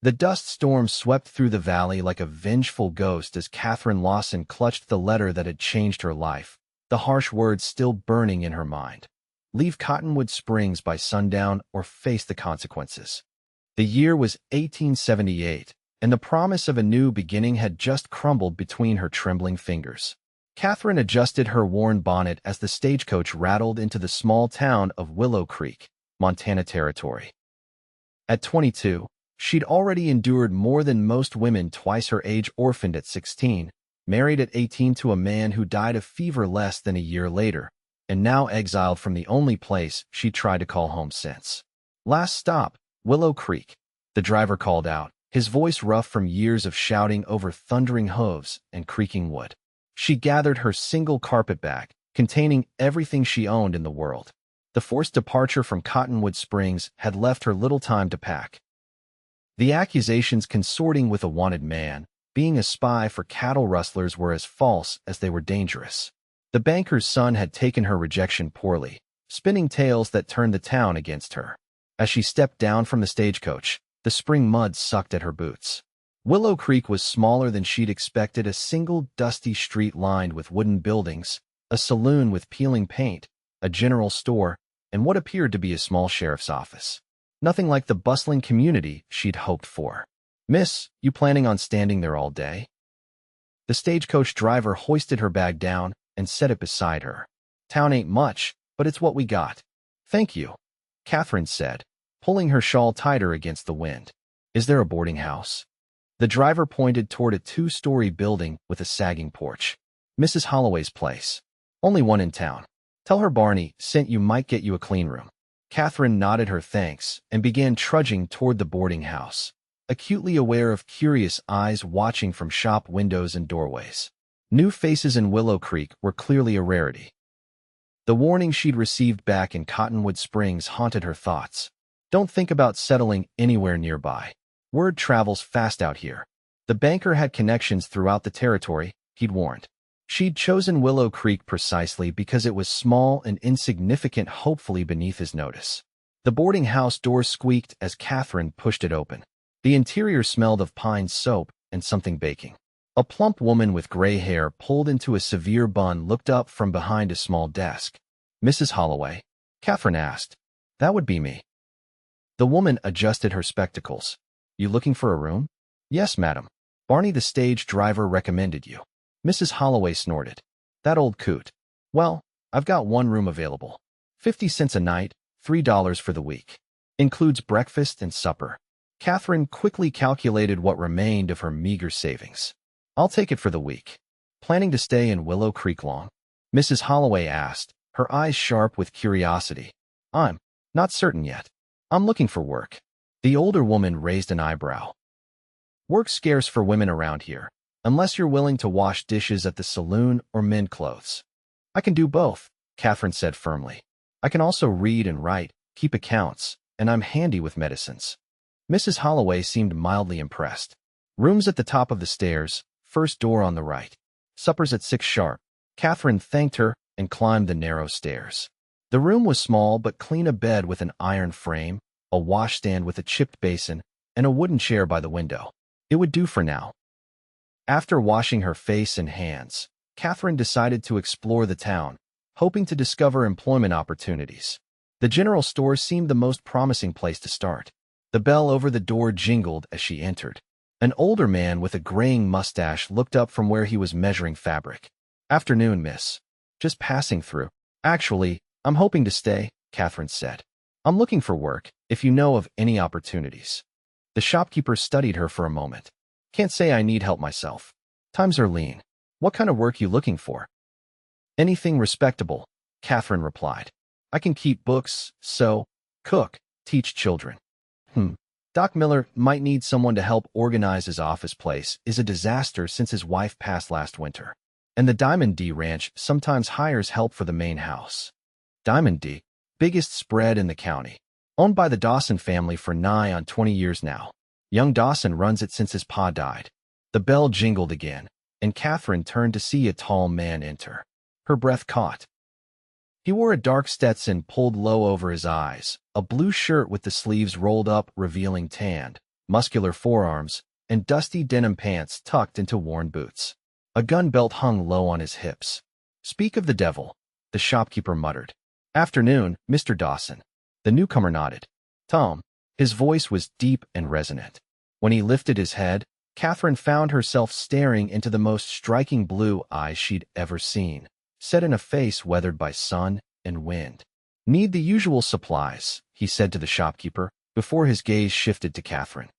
The dust storm swept through the valley like a vengeful ghost as Katherine Lawson clutched the letter that had changed her life, the harsh words still burning in her mind. Leave Cottonwood Springs by sundown or face the consequences. The year was 1878, and the promise of a new beginning had just crumbled between her trembling fingers. Katherine adjusted her worn bonnet as the stagecoach rattled into the small town of Willow Creek, Montana Territory. At 22, she'd already endured more than most women twice her age, orphaned at 16, married at 18 to a man who died of fever less than a year later, and now exiled from the only place she'd tried to call home since. Last stop, Willow Creek, the driver called out, his voice rough from years of shouting over thundering hooves and creaking wood. She gathered her single carpetbag, containing everything she owned in the world. The forced departure from Cottonwood Springs had left her little time to pack. The accusations consorting with a wanted man, being a spy for cattle rustlers, were as false as they were dangerous. The banker's son had taken her rejection poorly, spinning tales that turned the town against her. As she stepped down from the stagecoach, the spring mud sucked at her boots. Willow Creek was smaller than she'd expected, a single dusty street lined with wooden buildings, a saloon with peeling paint, a general store, and what appeared to be a small sheriff's office. Nothing like the bustling community she'd hoped for. "Miss, you planning on standing there all day?" The stagecoach driver hoisted her bag down and set it beside her. "Town ain't much, but it's what we got." "Thank you," Katherine said, pulling her shawl tighter against the wind. "Is there a boarding house?" The driver pointed toward a two-story building with a sagging porch. "Mrs. Holloway's place. Only one in town. Tell her Barney sent you, might get you a clean room." Katherine nodded her thanks and began trudging toward the boarding house, acutely aware of curious eyes watching from shop windows and doorways. New faces in Willow Creek were clearly a rarity. The warning she'd received back in Cottonwood Springs haunted her thoughts. "Don't think about settling anywhere nearby. Word travels fast out here." The banker had connections throughout the territory, he'd warned. She'd chosen Willow Creek precisely because it was small and insignificant, hopefully beneath his notice. The boarding house door squeaked as Katherine pushed it open. The interior smelled of pine soap and something baking. A plump woman with gray hair pulled into a severe bun looked up from behind a small desk. "Mrs. Holloway?" Katherine asked. "That would be me." The woman adjusted her spectacles. "You looking for a room?" "Yes, madam. Barney the stage driver recommended you." Mrs. Holloway snorted. "That old coot. Well, I've got one room available. 50 cents a night, $3 for the week. Includes breakfast and supper." Katherine quickly calculated what remained of her meager savings. "I'll take it for the week." "Planning to stay in Willow Creek long?" Mrs. Holloway asked, her eyes sharp with curiosity. "I'm not certain yet. I'm looking for work." The older woman raised an eyebrow. "Work's scarce for women around here, unless you're willing to wash dishes at the saloon or mend clothes." "I can do both," Katherine said firmly. "I can also read and write, keep accounts, and I'm handy with medicines." Mrs. Holloway seemed mildly impressed. "Rooms at the top of the stairs, first door on the right. Supper's at 6 sharp." Katherine thanked her and climbed the narrow stairs. The room was small but clean, a bed with an iron frame, a washstand with a chipped basin, and a wooden chair by the window. It would do for now. After washing her face and hands, Katherine decided to explore the town, hoping to discover employment opportunities. The general store seemed the most promising place to start. The bell over the door jingled as she entered. An older man with a graying mustache looked up from where he was measuring fabric. "Afternoon, miss. Just passing through." "Actually, I'm hoping to stay," Katherine said. "I'm looking for work, if you know of any opportunities." The shopkeeper studied her for a moment. "Can't say I need help myself. Times are lean. What kind of work you looking for?" "Anything respectable," Katherine replied. "I can keep books, sew, cook, teach children." Doc Miller might need someone to help organize his office. Place is a disaster since his wife passed last winter. And the Diamond D Ranch sometimes hires help for the main house. Diamond D, biggest spread in the county. Owned by the Dawson family for nigh on 20 years now. Young Dawson runs it since his pa died. The bell jingled again, and Katherine turned to see a tall man enter. Her breath caught. He wore a dark Stetson pulled low over his eyes, a blue shirt with the sleeves rolled up revealing tanned, muscular forearms, and dusty denim pants tucked into worn boots. A gun belt hung low on his hips. "Speak of the devil," the shopkeeper muttered. "Afternoon, Mr. Dawson." The newcomer nodded. "Tom." His voice was deep and resonant. When he lifted his head, Katherine found herself staring into the most striking blue eyes she'd ever seen, set in a face weathered by sun and wind. "Need the usual supplies," he said to the shopkeeper, before his gaze shifted to Katherine.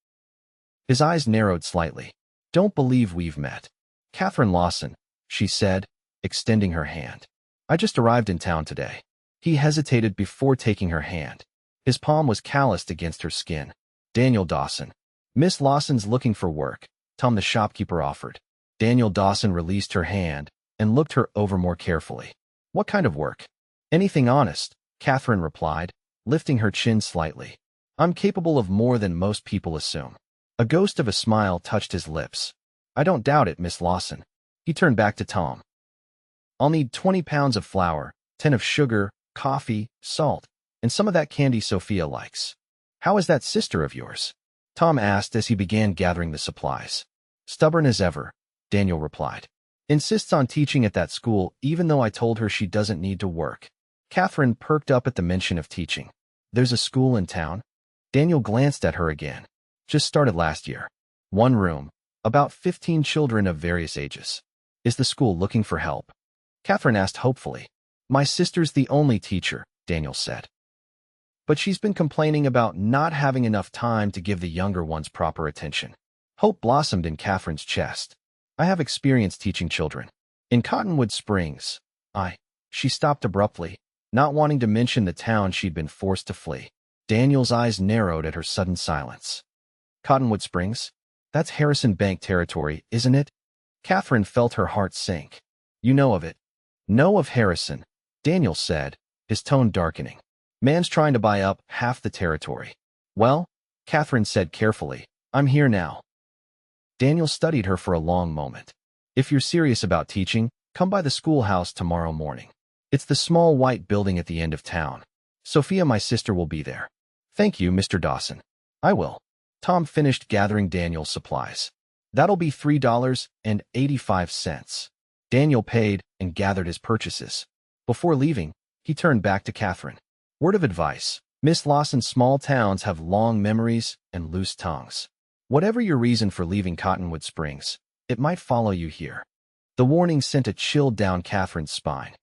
His eyes narrowed slightly. "Don't believe we've met." "Katherine Lawson," she said, extending her hand. "I just arrived in town today." He hesitated before taking her hand. His palm was calloused against her skin. "Daniel Dawson." "Miss Lawson's looking for work," Tom the shopkeeper offered. Daniel Dawson released her hand and looked her over more carefully. "What kind of work?" "Anything honest," Katherine replied, lifting her chin slightly. "I'm capable of more than most people assume." A ghost of a smile touched his lips. "I don't doubt it, Miss Lawson." He turned back to Tom. "I'll need 20 pounds of flour, 10 of sugar, coffee, salt, and some of that candy Sophia likes." "How is that sister of yours?" Tom asked as he began gathering the supplies. "Stubborn as ever," Daniel replied. "Insists on teaching at that school even though I told her she doesn't need to work." Katherine perked up at the mention of teaching. "There's a school in town?" Daniel glanced at her again. "Just started last year. One room, about 15 children of various ages." "Is the school looking for help?" Katherine asked hopefully. "My sister's the only teacher," Daniel said. "But she's been complaining about not having enough time to give the younger ones proper attention." Hope blossomed in Katherine's chest. "I have experience teaching children. In Cottonwood Springs, She stopped abruptly, not wanting to mention the town she'd been forced to flee. Daniel's eyes narrowed at her sudden silence. "Cottonwood Springs? That's Harrison Bank territory, isn't it?" Katherine felt her heart sink. "You know of it?" "Know of Harrison," Daniel said, his tone darkening. "Man's trying to buy up half the territory." "Well," Katherine said carefully, "I'm here now." Daniel studied her for a long moment. "If you're serious about teaching, come by the schoolhouse tomorrow morning. It's the small white building at the end of town. Sophia, my sister, will be there." "Thank you, Mr. Dawson." "I will." Tom finished gathering Daniel's supplies. "That'll be $3.85. Daniel paid and gathered his purchases. Before leaving, he turned back to Katherine. "Word of advice. Miss Lawson's small towns have long memories and loose tongues. Whatever your reason for leaving Cottonwood Springs, it might follow you here." The warning sent a chill down Katherine's spine.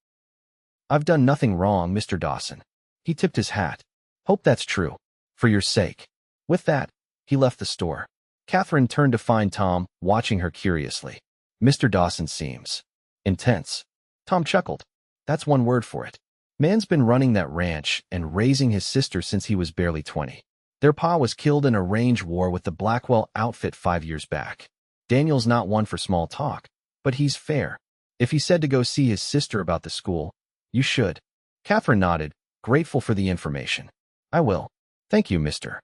"I've done nothing wrong, Mr. Dawson." He tipped his hat. "Hope that's true. For your sake." With that, he left the store. Katherine turned to find Tom, watching her curiously. "Mr. Dawson seems intense." Tom chuckled. "That's one word for it. Man's been running that ranch and raising his sister since he was barely 20. Their pa was killed in a range war with the Blackwell outfit 5 years back. Daniel's not one for small talk, but he's fair. If he said to go see his sister about the school, you should." Katherine nodded, grateful for the information. "I will. Thank you, mister."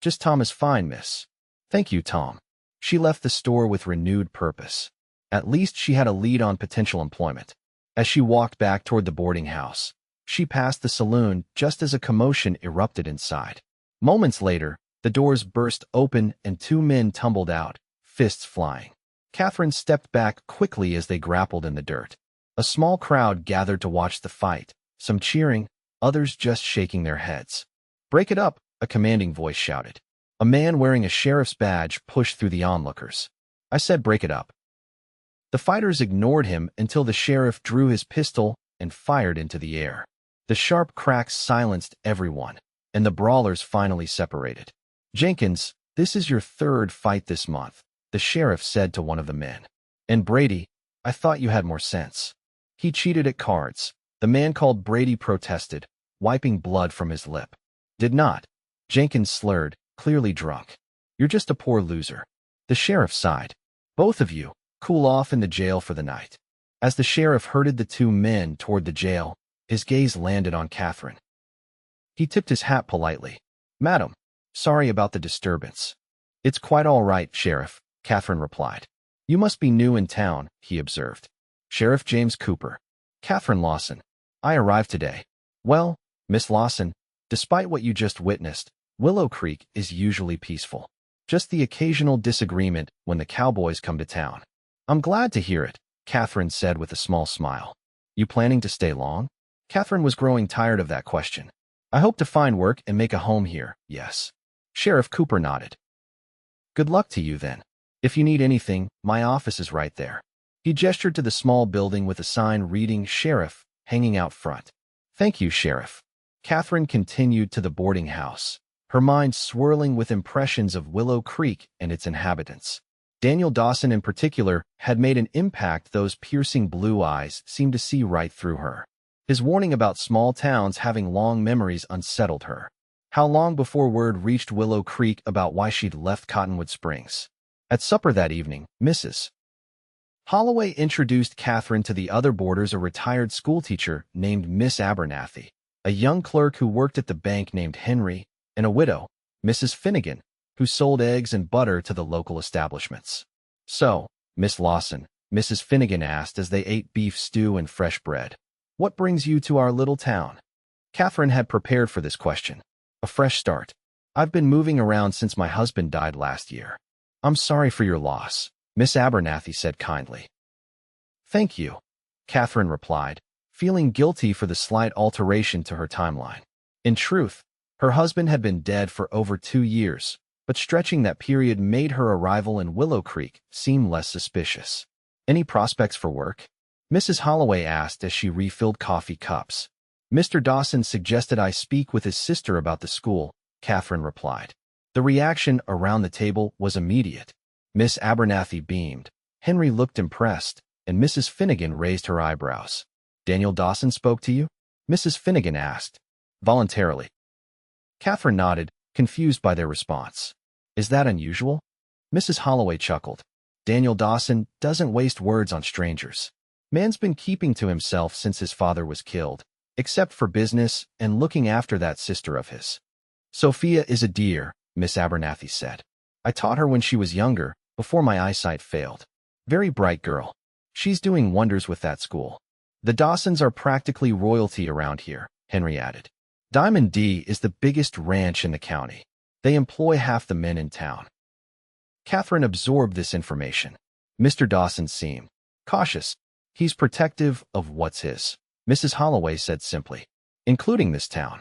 "Just Tom is fine, miss." "Thank you, Tom." She left the store with renewed purpose. At least she had a lead on potential employment. As she walked back toward the boarding house, she passed the saloon just as a commotion erupted inside. Moments later, the doors burst open and 2 men tumbled out, fists flying. Katherine stepped back quickly as they grappled in the dirt. A small crowd gathered to watch the fight, some cheering, others just shaking their heads. "Break it up," a commanding voice shouted. A man wearing a sheriff's badge pushed through the onlookers. "I said break it up." The fighters ignored him until the sheriff drew his pistol and fired into the air. The sharp cracks silenced everyone, and the brawlers finally separated. "Jenkins, this is your 3rd fight this month," the sheriff said to one of the men. "And Brady, I thought you had more sense. He cheated at cards," the man called Brady protested, wiping blood from his lip. "Did not," Jenkins slurred, clearly drunk. "You're just a poor loser." The sheriff sighed. "Both of you, cool off in the jail for the night." As the sheriff herded the 2 men toward the jail, his gaze landed on Katherine. He tipped his hat politely. "Madam, sorry about the disturbance." "It's quite all right, Sheriff," Katherine replied. "You must be new in town," he observed. "Sheriff James Cooper." "Katherine Lawson. I arrived today." "Well, Miss Lawson, despite what you just witnessed, Willow Creek is usually peaceful. Just the occasional disagreement when the Cowboys come to town. I'm glad to hear it, Katherine said with a small smile. You planning to stay long? Katherine was growing tired of that question. I hope to find work and make a home here, yes. Sheriff Cooper nodded. Good luck to you then. If you need anything, my office is right there. He gestured to the small building with a sign reading Sheriff hanging out front. Thank you, Sheriff. Katherine continued to the boarding house, her mind swirling with impressions of Willow Creek and its inhabitants. Daniel Dawson in particular had made an impact. Those piercing blue eyes seemed to see right through her. His warning about small towns having long memories unsettled her. How long before word reached Willow Creek about why she'd left Cottonwood Springs? At supper that evening, Mrs. Holloway introduced Katherine to the other boarders, a retired schoolteacher named Miss Abernathy, a young clerk who worked at the bank named Henry, and a widow, Mrs. Finnegan, who sold eggs and butter to the local establishments. So, Miss Lawson, Mrs. Finnegan asked as they ate beef stew and fresh bread, what brings you to our little town? Katherine had prepared for this question. A fresh start. I've been moving around since my husband died last year. I'm sorry for your loss, Miss Abernathy said kindly. Thank you, Katherine replied, feeling guilty for the slight alteration to her timeline. In truth, her husband had been dead for over 2 years, but stretching that period made her arrival in Willow Creek seem less suspicious. Any prospects for work? Mrs. Holloway asked as she refilled coffee cups. Mr. Dawson suggested I speak with his sister about the school, Katherine replied. The reaction around the table was immediate. Miss Abernathy beamed, Henry looked impressed, and Mrs. Finnegan raised her eyebrows. Daniel Dawson spoke to you? Mrs. Finnegan asked, voluntarily. Katherine nodded, confused by their response. Is that unusual? Mrs. Holloway chuckled. Daniel Dawson doesn't waste words on strangers. Man's been keeping to himself since his father was killed, except for business and looking after that sister of his. Sophia is a dear, Miss Abernathy said. I taught her when she was younger, before my eyesight failed. Very bright girl. She's doing wonders with that school. The Dawsons are practically royalty around here, Henry added. Diamond D is the biggest ranch in the county. They employ half the men in town. Katherine absorbed this information. Mr. Dawson seemed cautious. He's protective of what's his, Mrs. Holloway said simply, including this town.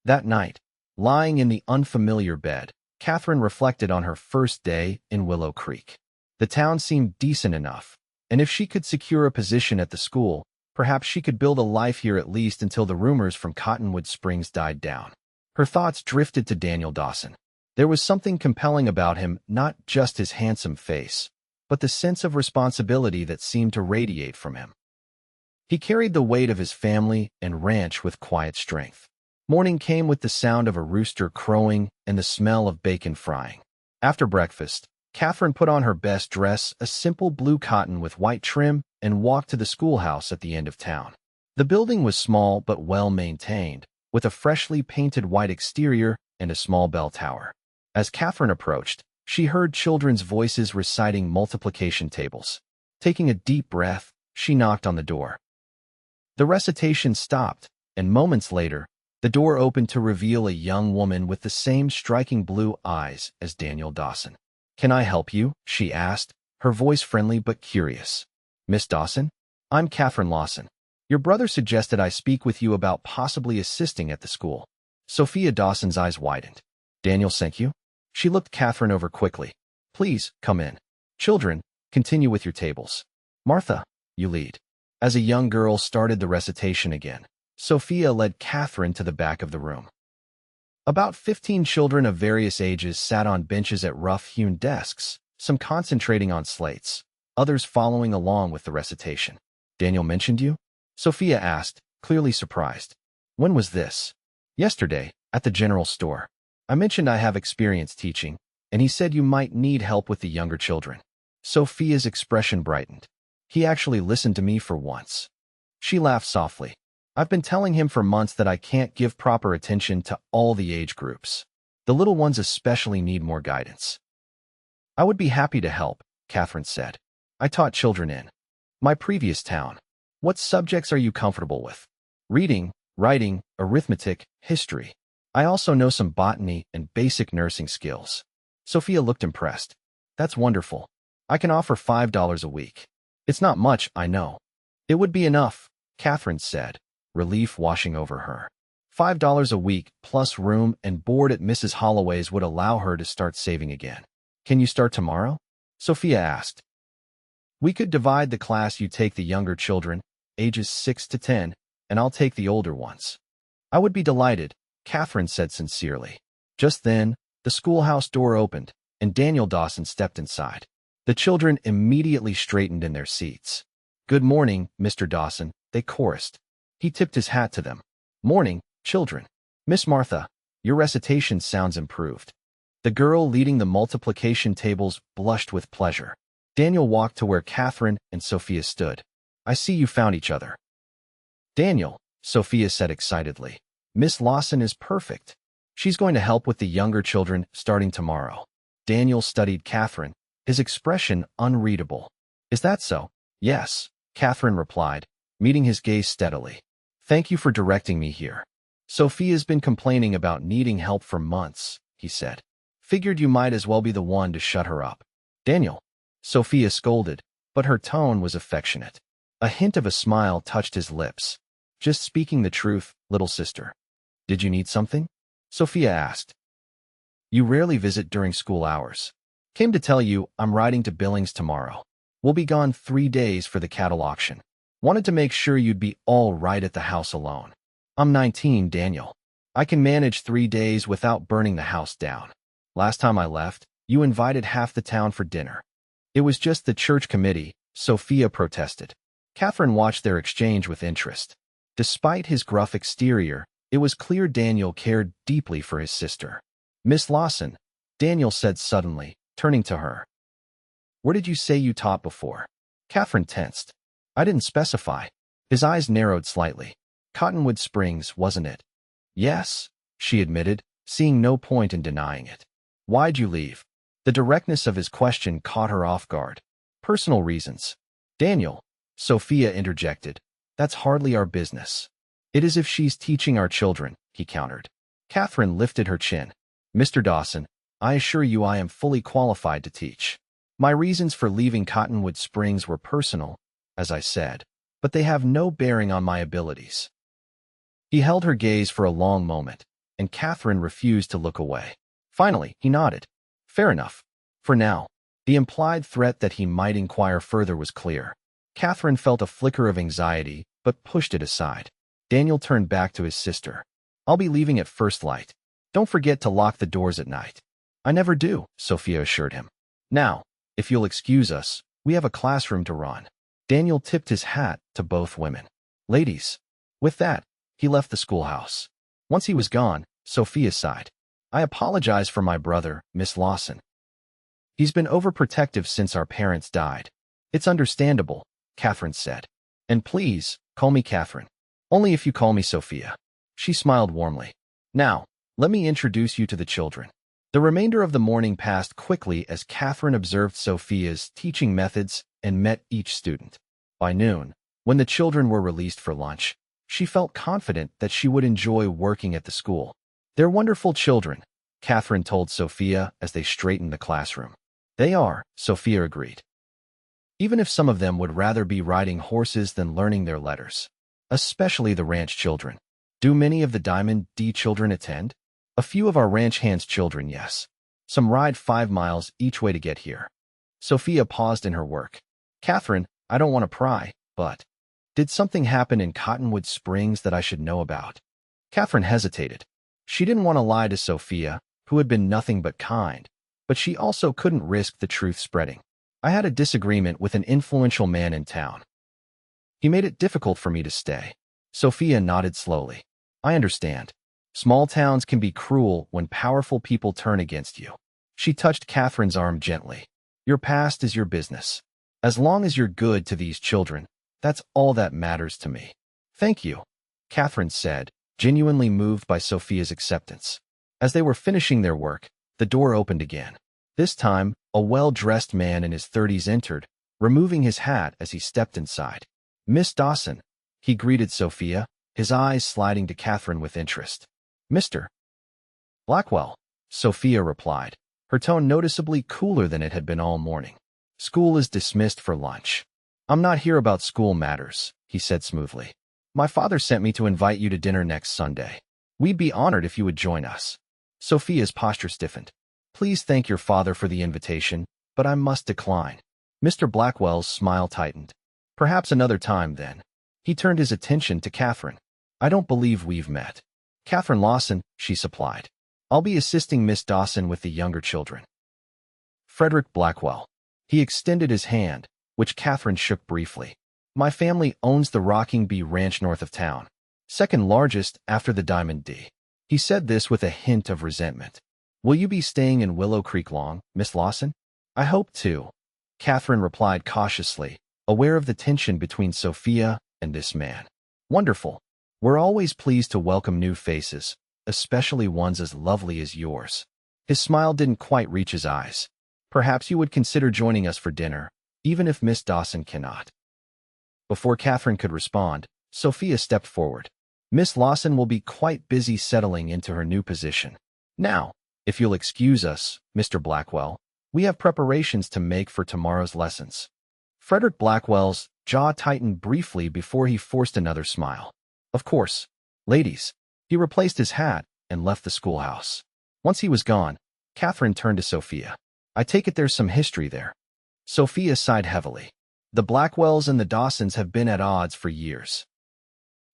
That night, lying in the unfamiliar bed, Katherine reflected on her first day in Willow Creek. The town seemed decent enough, and if she could secure a position at the school, perhaps she could build a life here at least until the rumors from Cottonwood Springs died down. Her thoughts drifted to Daniel Dawson. There was something compelling about him, not just his handsome face, but the sense of responsibility that seemed to radiate from him. He carried the weight of his family and ranch with quiet strength. Morning came with the sound of a rooster crowing and the smell of bacon frying. After breakfast, Katherine put on her best dress, a simple blue cotton with white trim, and walked to the schoolhouse at the end of town. The building was small but well-maintained, with a freshly painted white exterior and a small bell tower. As Katherine approached, she heard children's voices reciting multiplication tables. Taking a deep breath, she knocked on the door. The recitation stopped, and moments later, the door opened to reveal a young woman with the same striking blue eyes as Daniel Dawson. Can I help you? She asked, her voice friendly but curious. Miss Dawson? I'm Katherine Lawson. Your brother suggested I speak with you about possibly assisting at the school. Sophia Dawson's eyes widened. Daniel sent you? She looked Katherine over quickly. Please, come in. Children, continue with your tables. Martha, you lead. As a young girl started the recitation again, Sophia led Katherine to the back of the room. About 15 children of various ages sat on benches at rough-hewn desks, some concentrating on slates, others following along with the recitation. Daniel mentioned you? Sophia asked, clearly surprised. When was this? Yesterday, at the general store. I mentioned I have experience teaching, and he said you might need help with the younger children. Sophia's expression brightened. He actually listened to me for once. She laughed softly. I've been telling him for months that I can't give proper attention to all the age groups. The little ones especially need more guidance. I would be happy to help, Katherine said. I taught children in my previous town. What subjects are you comfortable with? Reading, writing, arithmetic, history. I also know some botany and basic nursing skills. Sophia looked impressed. That's wonderful. I can offer $5 a week. It's not much, I know. It would be enough, Katherine said, relief washing over her. $5 a week plus room and board at Mrs. Holloway's would allow her to start saving again. Can you start tomorrow? Sophia asked. We could divide the class. You take the younger children, ages 6 to 10, and I'll take the older ones. I would be delighted, Katherine said sincerely. Just then, the schoolhouse door opened, and Daniel Dawson stepped inside. The children immediately straightened in their seats. Good morning, Mr. Dawson, they chorused. He tipped his hat to them. Morning, children. Miss Martha, your recitation sounds improved. The girl leading the multiplication tables blushed with pleasure. Daniel walked to where Katherine and Sophia stood. I see you found each other. Daniel, Sophia said excitedly. Miss Lawson is perfect. She's going to help with the younger children starting tomorrow. Daniel studied Katherine, his expression unreadable. Is that so? Yes, Katherine replied, meeting his gaze steadily. Thank you for directing me here. Sophia's been complaining about needing help for months, he said. Figured you might as well be the one to shut her up. Daniel, Sophia scolded, but her tone was affectionate. A hint of a smile touched his lips. Just speaking the truth, little sister. Did you need something? Sophia asked. You rarely visit during school hours. Came to tell you I'm riding to Billings tomorrow. We'll be gone 3 days for the cattle auction. Wanted to make sure you'd be all right at the house alone. I'm 19, Daniel. I can manage 3 days without burning the house down. Last time I left, you invited half the town for dinner. It was just the church committee, Sophia protested. Katherine watched their exchange with interest. Despite his gruff exterior, it was clear Daniel cared deeply for his sister. Miss Lawson, Daniel said suddenly, turning to her. Where did you say you taught before? Katherine tensed. I didn't specify. His eyes narrowed slightly. Cottonwood Springs, wasn't it? Yes, she admitted, seeing no point in denying it. Why'd you leave? The directness of his question caught her off guard. Personal reasons. Daniel, Sophia interjected. That's hardly our business. It is if she's teaching our children, he countered. Katherine lifted her chin. Mr. Dawson, I assure you I am fully qualified to teach. My reasons for leaving Cottonwood Springs were personal, as I said, but they have no bearing on my abilities. He held her gaze for a long moment, and Katherine refused to look away. Finally, he nodded. Fair enough. For now. The implied threat that he might inquire further was clear. Katherine felt a flicker of anxiety, but pushed it aside. Daniel turned back to his sister. I'll be leaving at first light. Don't forget to lock the doors at night. I never do, Sophia assured him. Now, if you'll excuse us, we have a classroom to run. Daniel tipped his hat to both women. Ladies. With that, he left the schoolhouse. Once he was gone, Sophia sighed. I apologize for my brother, Miss Lawson. He's been overprotective since our parents died. It's understandable, Katherine said. And please, call me Katherine. Only if you call me Sophia. She smiled warmly. Now, let me introduce you to the children. The remainder of the morning passed quickly as Katherine observed Sophia's teaching methods and met each student. By noon, when the children were released for lunch, she felt confident that she would enjoy working at the school. They're wonderful children, Katherine told Sophia as they straightened the classroom. They are, Sophia agreed. Even if some of them would rather be riding horses than learning their letters. Especially the ranch children. Do many of the Diamond D children attend? A few of our ranch hands' children, yes. Some ride 5 miles each way to get here. Sophia paused in her work. Katherine, I don't want to pry, but did something happen in Cottonwood Springs that I should know about? Katherine hesitated. She didn't want to lie to Sophia, who had been nothing but kind, but she also couldn't risk the truth spreading. I had a disagreement with an influential man in town. He made it difficult for me to stay. Sophia nodded slowly. I understand. Small towns can be cruel when powerful people turn against you. She touched Katherine's arm gently. Your past is your business. As long as you're good to these children, that's all that matters to me. Thank you, Katherine said, genuinely moved by Sophia's acceptance. As they were finishing their work, the door opened again. This time, a well-dressed man in his 30s entered, removing his hat as he stepped inside. Miss Dawson, he greeted Sophia, his eyes sliding to Katherine with interest. Mr. Blackwell, Sophia replied. her tone noticeably cooler than it had been all morning. "School is dismissed for lunch." "I'm not here about school matters," he said smoothly. "My father sent me to invite you to dinner next Sunday. We'd be honored if you would join us." Sophia's posture stiffened. "Please thank your father for the invitation, but I must decline." Mr. Blackwell's smile tightened. "Perhaps another time, then." He turned his attention to Katherine. "I don't believe we've met." "Katherine Lawson," she supplied. "I'll be assisting Miss Dawson with the younger children." Frederick Blackwell. He extended his hand, which Katherine shook briefly. "My family owns the Rocking Bee Ranch north of town, second largest after the Diamond D." He said this with a hint of resentment. "Will you be staying in Willow Creek long, Miss Lawson?" "I hope to," Katherine replied cautiously, aware of the tension between Sophia and this man. "Wonderful. We're always pleased to welcome new faces, especially ones as lovely as yours." His smile didn't quite reach his eyes. "Perhaps you would consider joining us for dinner, even if Miss Dawson cannot." Before Katherine could respond, Sophia stepped forward. "Miss Lawson will be quite busy settling into her new position. Now, if you'll excuse us, Mr. Blackwell, we have preparations to make for tomorrow's lessons." Frederick Blackwell's jaw tightened briefly before he forced another smile. "Of course, ladies." He replaced his hat and left the schoolhouse. Once he was gone, Katherine turned to Sophia. "I take it there's some history there." Sophia sighed heavily. "The Blackwells and the Dawsons have been at odds for years.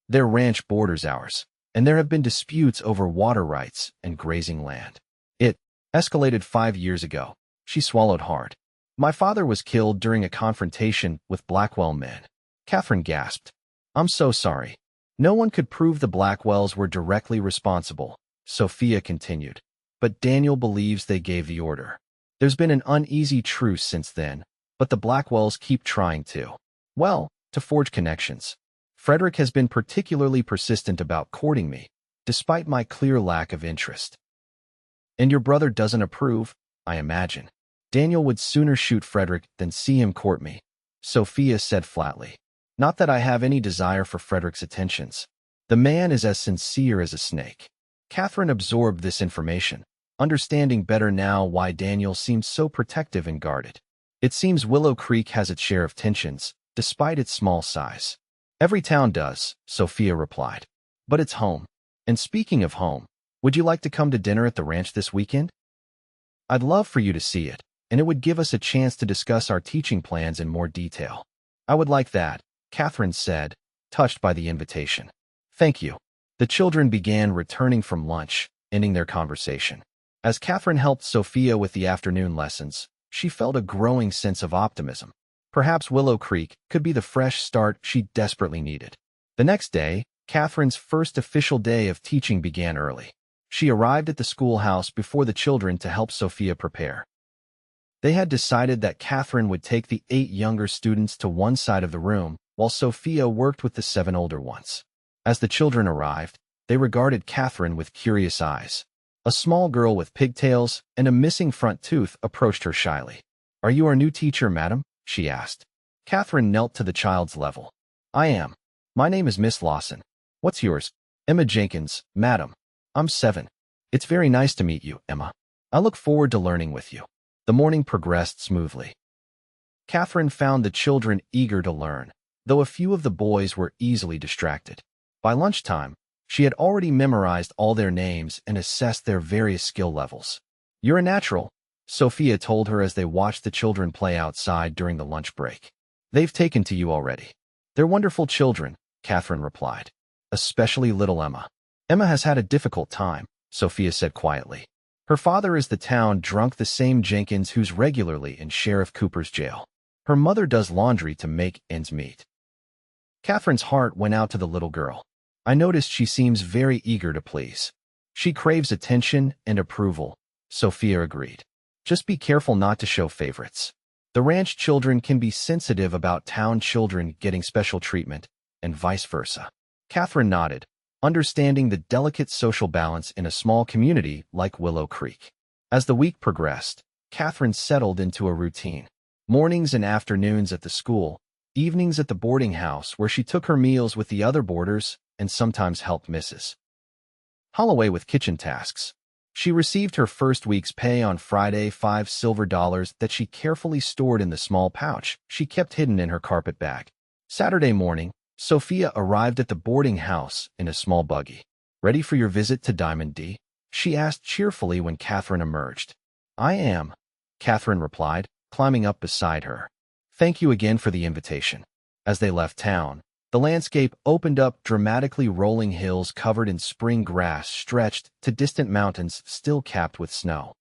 Their ranch borders ours, and there have been disputes over water rights and grazing land. It escalated 5 years ago." She swallowed hard. "My father was killed during a confrontation with Blackwell men." Katherine gasped. "I'm so sorry." "No one could prove the Blackwells were directly responsible," Sophia continued, "but Daniel believes they gave the order. There's been an uneasy truce since then, but the Blackwells keep trying to forge connections. Frederick has been particularly persistent about courting me, despite my clear lack of interest." "And your brother doesn't approve, I imagine." "Daniel would sooner shoot Frederick than see him court me," Sophia said flatly. "Not that I have any desire for Frederick's attentions. The man is as sincere as a snake." Katherine absorbed this information, understanding better now why Daniel seemed so protective and guarded. "It seems Willow Creek has its share of tensions, despite its small size." "Every town does," Sophia replied. "But it's home. And speaking of home, would you like to come to dinner at the ranch this weekend? I'd love for you to see it, and it would give us a chance to discuss our teaching plans in more detail." "I would like that," Katherine said, touched by the invitation. "Thank you." The children began returning from lunch, ending their conversation. As Katherine helped Sophia with the afternoon lessons, she felt a growing sense of optimism. Perhaps Willow Creek could be the fresh start she desperately needed. The next day, Katherine's first official day of teaching began early. She arrived at the schoolhouse before the children to help Sophia prepare. They had decided that Katherine would take the 8 younger students to one side of the room, while Sophia worked with the 7 older ones. As the children arrived, they regarded Katherine with curious eyes. A small girl with pigtails and a missing front tooth approached her shyly. "Are you our new teacher, madam?" she asked. Katherine knelt to the child's level. "I am. My name is Miss Lawson. What's yours?" "Emma Jenkins, madam. I'm 7. It's very nice to meet you, Emma. I look forward to learning with you." The morning progressed smoothly. Katherine found the children eager to learn, though a few of the boys were easily distracted. By lunchtime, she had already memorized all their names and assessed their various skill levels. "You're a natural," Sophia told her as they watched the children play outside during the lunch break. "They've taken to you already." "They're wonderful children," Katherine replied. "Especially little Emma." "Emma has had a difficult time," Sophia said quietly. "Her father is the town drunk, the same Jenkins who's regularly in Sheriff Cooper's jail. Her mother does laundry to make ends meet." Katherine's heart went out to the little girl. "I noticed she seems very eager to please." "She craves attention and approval," Sophia agreed. "Just be careful not to show favorites. The ranch children can be sensitive about town children getting special treatment, and vice versa." Katherine nodded, understanding the delicate social balance in a small community like Willow Creek. As the week progressed, Katherine settled into a routine. Mornings and afternoons at the school, evenings at the boarding house where she took her meals with the other boarders and sometimes helped Mrs. Holloway with kitchen tasks. She received her first week's pay on Friday, $5 that she carefully stored in the small pouch she kept hidden in her carpet bag. Saturday morning, Sophia arrived at the boarding house in a small buggy. "Ready for your visit to Diamond D?" she asked cheerfully when Katherine emerged. "I am," Katherine replied, climbing up beside her. "Thank you again for the invitation." As they left town, the landscape opened up, dramatically rolling hills covered in spring grass stretched to distant mountains still capped with snow.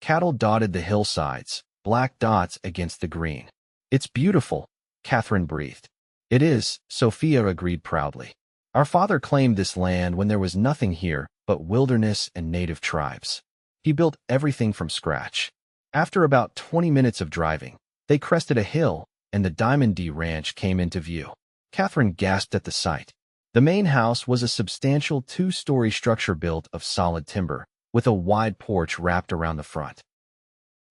Cattle dotted the hillsides, black dots against the green. "It's beautiful," Katherine breathed. "It is," Sophia agreed proudly. "Our father claimed this land when there was nothing here but wilderness and native tribes. He built everything from scratch." After about 20 minutes of driving, they crested a hill, and the Diamond D Ranch came into view. Katherine gasped at the sight. The main house was a substantial 2-story structure built of solid timber, with a wide porch wrapped around the front.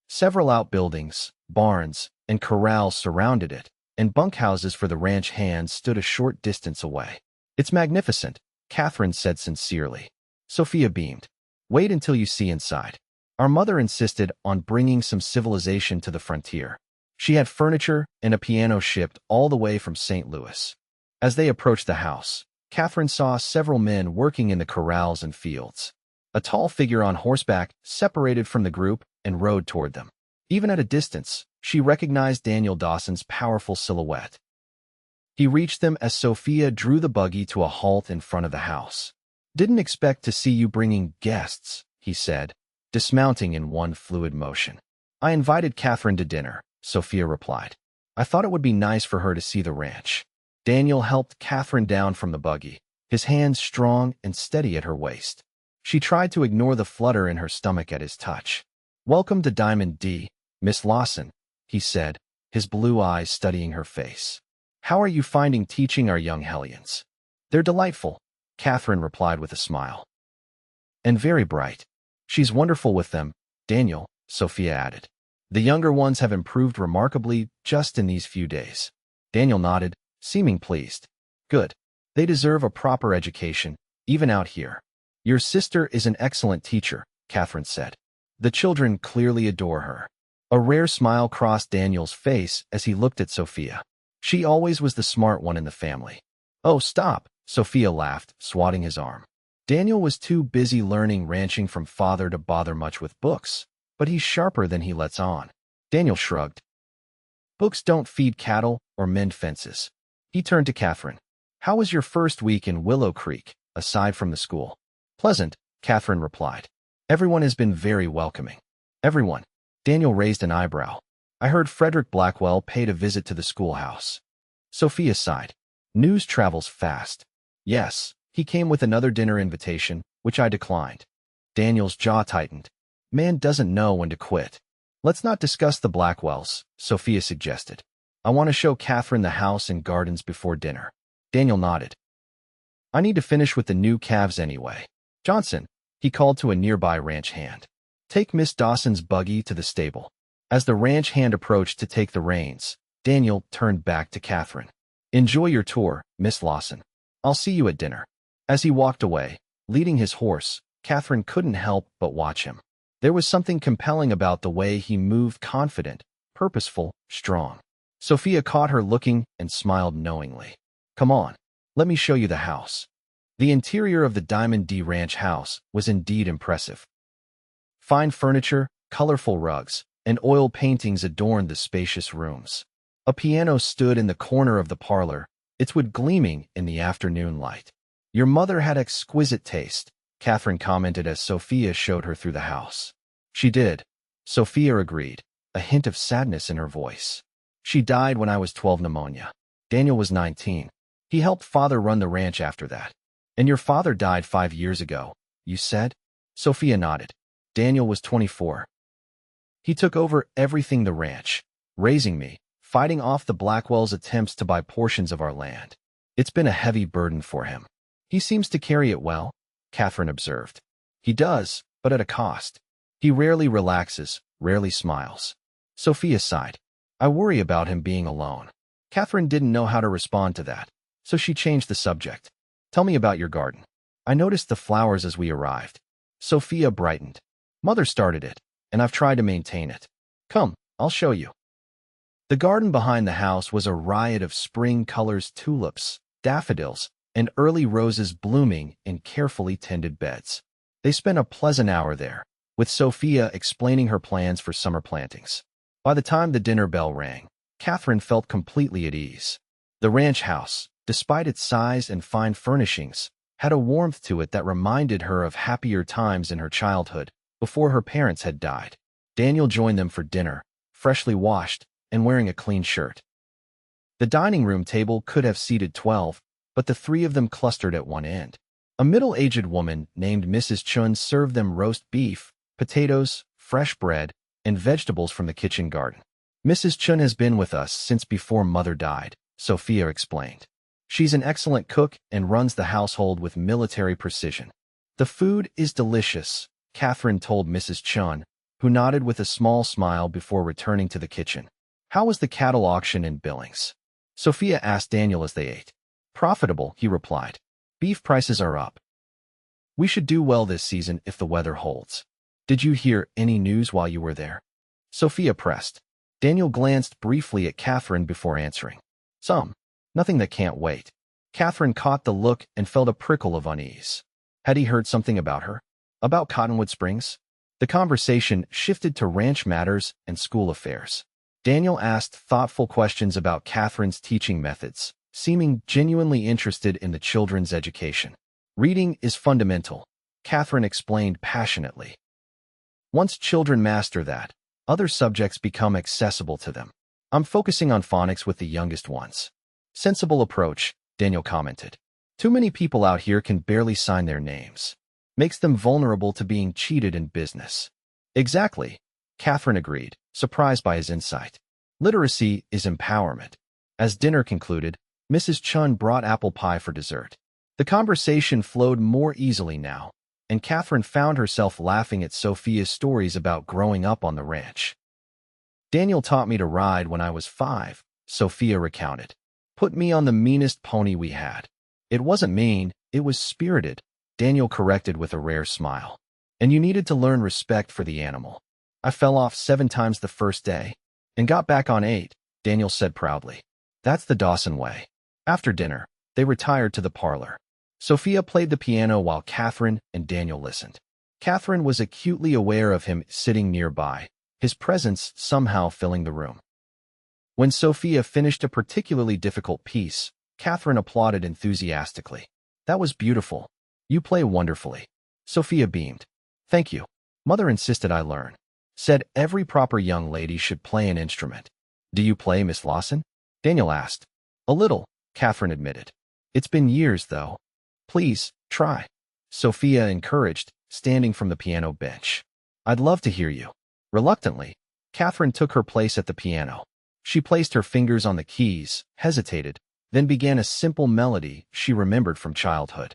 Several outbuildings, barns, and corrals surrounded it, and bunkhouses for the ranch hands stood a short distance away. "It's magnificent," Katherine said sincerely. Sophia beamed. "Wait until you see inside. Our mother insisted on bringing some civilization to the frontier. She had furniture and a piano shipped all the way from St. Louis." As they approached the house, Katherine saw several men working in the corrals and fields. A tall figure on horseback separated from the group and rode toward them. Even at a distance, she recognized Daniel Dawson's powerful silhouette. He reached them as Sophia drew the buggy to a halt in front of the house. "Didn't expect to see you bringing guests," he said, dismounting in one fluid motion. "I invited Katherine to dinner," Sophia replied. "I thought it would be nice for her to see the ranch." Daniel helped Katherine down from the buggy, his hands strong and steady at her waist. She tried to ignore the flutter in her stomach at his touch. "Welcome to Diamond D, Miss Lawson," he said, his blue eyes studying her face. "How are you finding teaching our young hellions?" "They're delightful," Katherine replied with a smile. "And very bright." "She's wonderful with them, Daniel," Sophia added. "The younger ones have improved remarkably just in these few days." Daniel nodded, seeming pleased. "Good. They deserve a proper education, even out here." "Your sister is an excellent teacher," Katherine said. "The children clearly adore her." A rare smile crossed Daniel's face as he looked at Sophia. She always was the smart one in the family. "Oh, stop," Sophia laughed, swatting his arm. Daniel was too busy learning ranching from father to bother much with books, but he's sharper than he lets on. Daniel shrugged. "Books don't feed cattle or mend fences." He turned to Katherine. "How was your first week in Willow Creek, aside from the school?" "Pleasant," Katherine replied. "Everyone has been very welcoming." "Everyone?" Daniel raised an eyebrow. "I heard Frederick Blackwell paid a visit to the schoolhouse." Sophia sighed. "News travels fast." "Yes, he came with another dinner invitation, which I declined." Daniel's jaw tightened. Man doesn't know when to quit. "Let's not discuss the Blackwells," Sophia suggested. "I want to show Katherine the house and gardens before dinner." Daniel nodded. "I need to finish with the new calves anyway. Johnson," he called to a nearby ranch hand. "Take Miss Dawson's buggy to the stable." As the ranch hand approached to take the reins, Daniel turned back to Katherine. "Enjoy your tour, Miss Lawson. I'll see you at dinner." As he walked away, leading his horse, Katherine couldn't help but watch him. There was something compelling about the way he moved, confident, purposeful, strong. Sophia caught her looking and smiled knowingly. "Come on, let me show you the house." The interior of the Diamond D Ranch house was indeed impressive. Fine furniture, colorful rugs, and oil paintings adorned the spacious rooms. A piano stood in the corner of the parlor, its wood gleaming in the afternoon light. "Your mother had exquisite taste," Katherine commented as Sophia showed her through the house. "She did," Sophia agreed, a hint of sadness in her voice. "She died when I was 12, pneumonia. Daniel was 19. He helped father run the ranch after that." "And your father died 5 years ago, you said?" Sophia nodded. "Daniel was 24. He took over everything the ranch, raising me, fighting off the Blackwells' attempts to buy portions of our land. It's been a heavy burden for him." "He seems to carry it well," Katherine observed. "He does, but at a cost. He rarely relaxes, rarely smiles." Sophia sighed. "I worry about him being alone." Katherine didn't know how to respond to that, so she changed the subject. "Tell me about your garden. I noticed the flowers as we arrived." Sophia brightened. Mother started it, and I've tried to maintain it. Come, I'll show you. The garden behind the house was a riot of spring colors: tulips, daffodils, and early roses blooming in carefully tended beds. They spent a pleasant hour there, with Sophia explaining her plans for summer plantings. By the time the dinner bell rang, Katherine felt completely at ease. The ranch house, despite its size and fine furnishings, had a warmth to it that reminded her of happier times in her childhood, before her parents had died. Daniel joined them for dinner, freshly washed and wearing a clean shirt. The dining room table could have seated 12, but the three of them clustered at one end. A middle-aged woman named Mrs. Chun served them roast beef, potatoes, fresh bread, and vegetables from the kitchen garden. Mrs. Chun has been with us since before Mother died, Sophia explained. She's an excellent cook and runs the household with military precision. The food is delicious, Katherine told Mrs. Chun, who nodded with a small smile before returning to the kitchen. How was the cattle auction in Billings? Sophia asked Daniel as they ate. Profitable, he replied. Beef prices are up. We should do well this season if the weather holds. Did you hear any news while you were there? Sophia pressed. Daniel glanced briefly at Katherine before answering. Some. Nothing that can't wait. Katherine caught the look and felt a prickle of unease. Had he heard something about her? About Cottonwood Springs? The conversation shifted to ranch matters and school affairs. Daniel asked thoughtful questions about Katherine's teaching methods, seeming genuinely interested in the children's education. Reading is fundamental, Katherine explained passionately. Once children master that, other subjects become accessible to them. I'm focusing on phonics with the youngest ones. Sensible approach, Daniel commented. Too many people out here can barely sign their names. Makes them vulnerable to being cheated in business. Exactly, Katherine agreed, surprised by his insight. Literacy is empowerment. As dinner concluded, Mrs. Chun brought apple pie for dessert. The conversation flowed more easily now, and Katherine found herself laughing at Sophia's stories about growing up on the ranch. Daniel taught me to ride when I was 5, Sophia recounted. Put me on the meanest pony we had. It wasn't mean, it was spirited, Daniel corrected with a rare smile. And you needed to learn respect for the animal. I fell off 7 times the first day, and got back on 8, Daniel said proudly. That's the Dawson way. After dinner, they retired to the parlor. Sophia played the piano while Katherine and Daniel listened. Katherine was acutely aware of him sitting nearby, his presence somehow filling the room. When Sophia finished a particularly difficult piece, Katherine applauded enthusiastically. That was beautiful. You play wonderfully. Sophia beamed. Thank you. Mother insisted I learn. Said every proper young lady should play an instrument. Do you play, Miss Lawson? Daniel asked. A little, Katherine admitted. It's been years, though. Please, try. Sophia encouraged, standing from the piano bench. I'd love to hear you. Reluctantly, Katherine took her place at the piano. She placed her fingers on the keys, hesitated, then began a simple melody she remembered from childhood.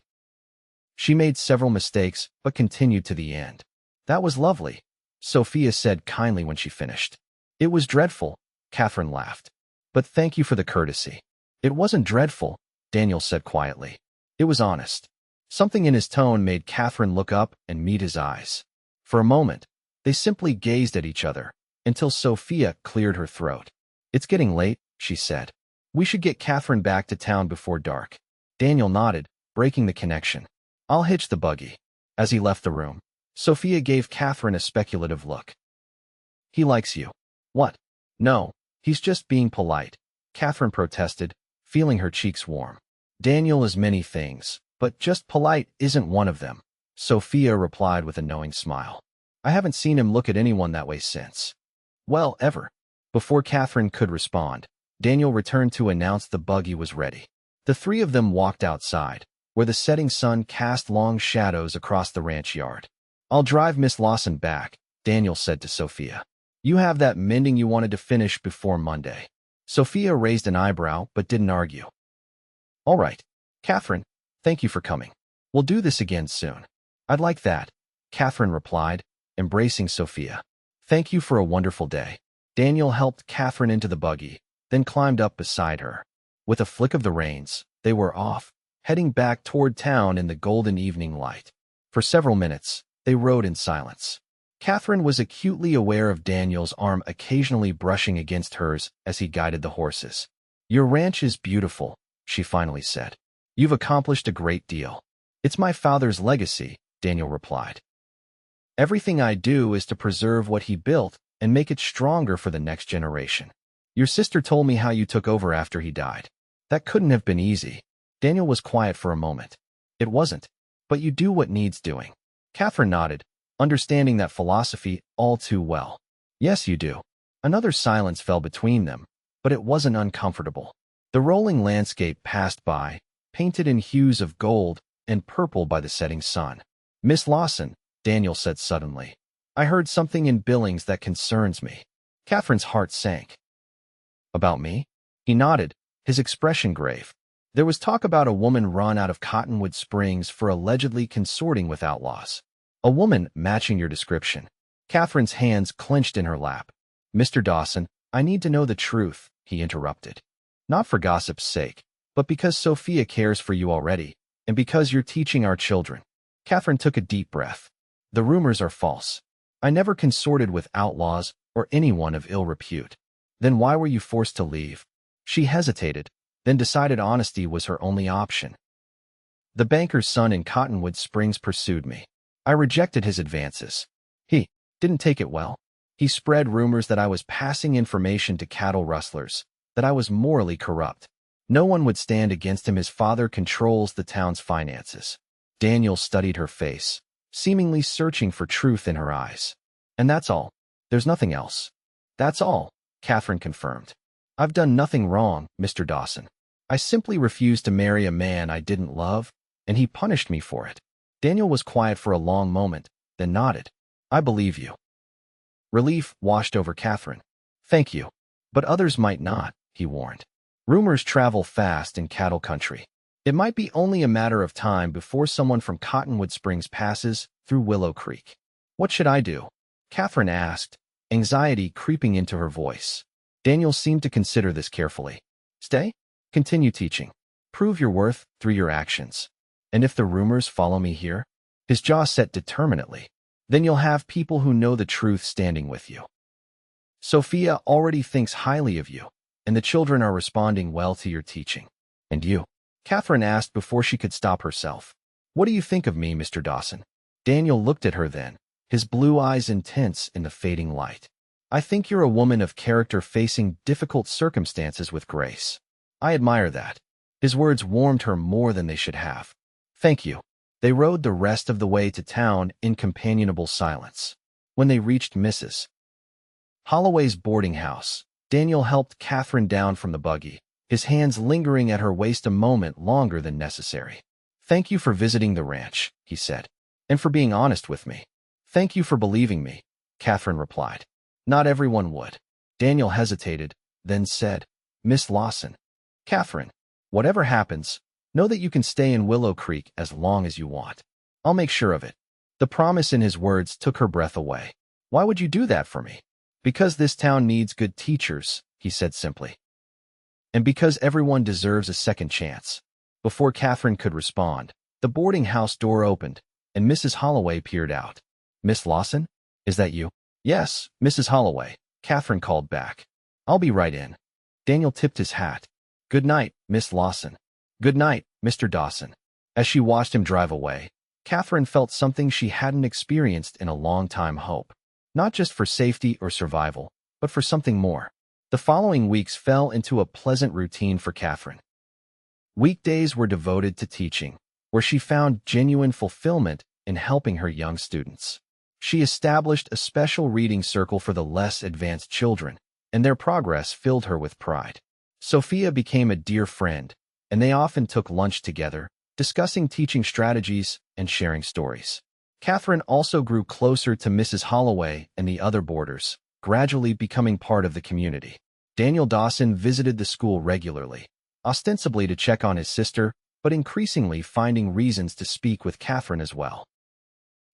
She made several mistakes, but continued to the end. That was lovely, Sophia said kindly when she finished. It was dreadful, Katherine laughed. But thank you for the courtesy. It wasn't dreadful, Daniel said quietly. It was honest. Something in his tone made Katherine look up and meet his eyes. For a moment, they simply gazed at each other, until Sophia cleared her throat. It's getting late, she said. We should get Katherine back to town before dark. Daniel nodded, breaking the connection. I'll hitch the buggy. As he left the room, Sophia gave Katherine a speculative look. He likes you. What? No, he's just being polite, Katherine protested, feeling her cheeks warm. Daniel is many things, but just polite isn't one of them, Sophia replied with a knowing smile. I haven't seen him look at anyone that way since. Well, ever. Before Katherine could respond, Daniel returned to announce the buggy was ready. The three of them walked outside, where the setting sun cast long shadows across the ranch yard. I'll drive Miss Lawson back, Daniel said to Sophia. You have that mending you wanted to finish before Monday. Sophia raised an eyebrow but didn't argue. All right, Katherine, thank you for coming. We'll do this again soon. I'd like that, Katherine replied, embracing Sophia. Thank you for a wonderful day. Daniel helped Katherine into the buggy, then climbed up beside her. With a flick of the reins, they were off, heading back toward town in the golden evening light. For several minutes, They rode in silence. Katherine was acutely aware of Daniel's arm occasionally brushing against hers as he guided the horses. "Your ranch is beautiful," she finally said. "You've accomplished a great deal." "It's my father's legacy," Daniel replied. "Everything I do is to preserve what he built and make it stronger for the next generation. Your sister told me how you took over after he died. That couldn't have been easy." Daniel was quiet for a moment. "It wasn't. But you do what needs doing." Katherine nodded, understanding that philosophy all too well. "Yes, you do." Another silence fell between them, but it wasn't uncomfortable. The rolling landscape passed by, painted in hues of gold and purple by the setting sun. "Miss Lawson," Daniel said suddenly, "I heard something in Billings that concerns me." Katherine's heart sank. "About me?" He nodded, his expression grave. "There was talk about a woman run out of Cottonwood Springs for allegedly consorting with outlaws." "A woman matching your description." Katherine's hands clenched in her lap. "Mr. Dawson, I need to know the truth," he interrupted. "Not for gossip's sake, but because Sophia cares for you already, and because you're teaching our children." Katherine took a deep breath. "The rumors are false. I never consorted with outlaws or anyone of ill repute." "Then why were you forced to leave?" She hesitated, then decided honesty was her only option. "The banker's son in Cottonwood Springs pursued me. I rejected his advances. He didn't take it well. He spread rumors that I was passing information to cattle rustlers, that I was morally corrupt. No one would stand against him. His father controls the town's finances." Daniel studied her face, seemingly searching for truth in her eyes. "And that's all? There's nothing else?" "That's all," Katherine confirmed. "I've done nothing wrong, Mr. Dawson. I simply refused to marry a man I didn't love, and he punished me for it." Daniel was quiet for a long moment, then nodded. "I believe you." Relief washed over Katherine. "Thank you. But others might not," he warned. "Rumors travel fast in cattle country. It might be only a matter of time before someone from Cottonwood Springs passes through Willow Creek." "What should I do?" Katherine asked, anxiety creeping into her voice. Daniel seemed to consider this carefully. "Stay? Continue teaching. Prove your worth through your actions. And if the rumors follow me here?" His jaw set determinedly. "Then you'll have people who know the truth standing with you. Sophia already thinks highly of you, and the children are responding well to your teaching." "And you?" Katherine asked before she could stop herself. "What do you think of me, Mr. Dawson?" Daniel looked at her then, his blue eyes intense in the fading light. "I think you're a woman of character facing difficult circumstances with grace. I admire that." His words warmed her more than they should have. "Thank you." They rode the rest of the way to town in companionable silence. When they reached Mrs. Holloway's boarding house, Daniel helped Katherine down from the buggy, his hands lingering at her waist a moment longer than necessary. "Thank you for visiting the ranch," he said, "and for being honest with me." "Thank you for believing me," Katherine replied. "Not everyone would." Daniel hesitated, then said, "Miss Lawson." "Katherine, whatever happens, know that you can stay in Willow Creek as long as you want. I'll make sure of it." The promise in his words took her breath away. "Why would you do that for me?" "Because this town needs good teachers," he said simply. "And because everyone deserves a second chance." Before Katherine could respond, the boarding house door opened, and Mrs. Holloway peered out. "Miss Lawson? Is that you?" "Yes, Mrs. Holloway," Katherine called back. "I'll be right in." Daniel tipped his hat. "Good night, Miss Lawson." "Good night, Mr. Dawson." As she watched him drive away, Katherine felt something she hadn't experienced in a long time: hope. Not just for safety or survival, but for something more. The following weeks fell into a pleasant routine for Katherine. Weekdays were devoted to teaching, where she found genuine fulfillment in helping her young students. She established a special reading circle for the less advanced children, and their progress filled her with pride. Sophia became a dear friend, and they often took lunch together, discussing teaching strategies and sharing stories. Katherine also grew closer to Mrs. Holloway and the other boarders, gradually becoming part of the community. Daniel Dawson visited the school regularly, ostensibly to check on his sister, but increasingly finding reasons to speak with Katherine as well.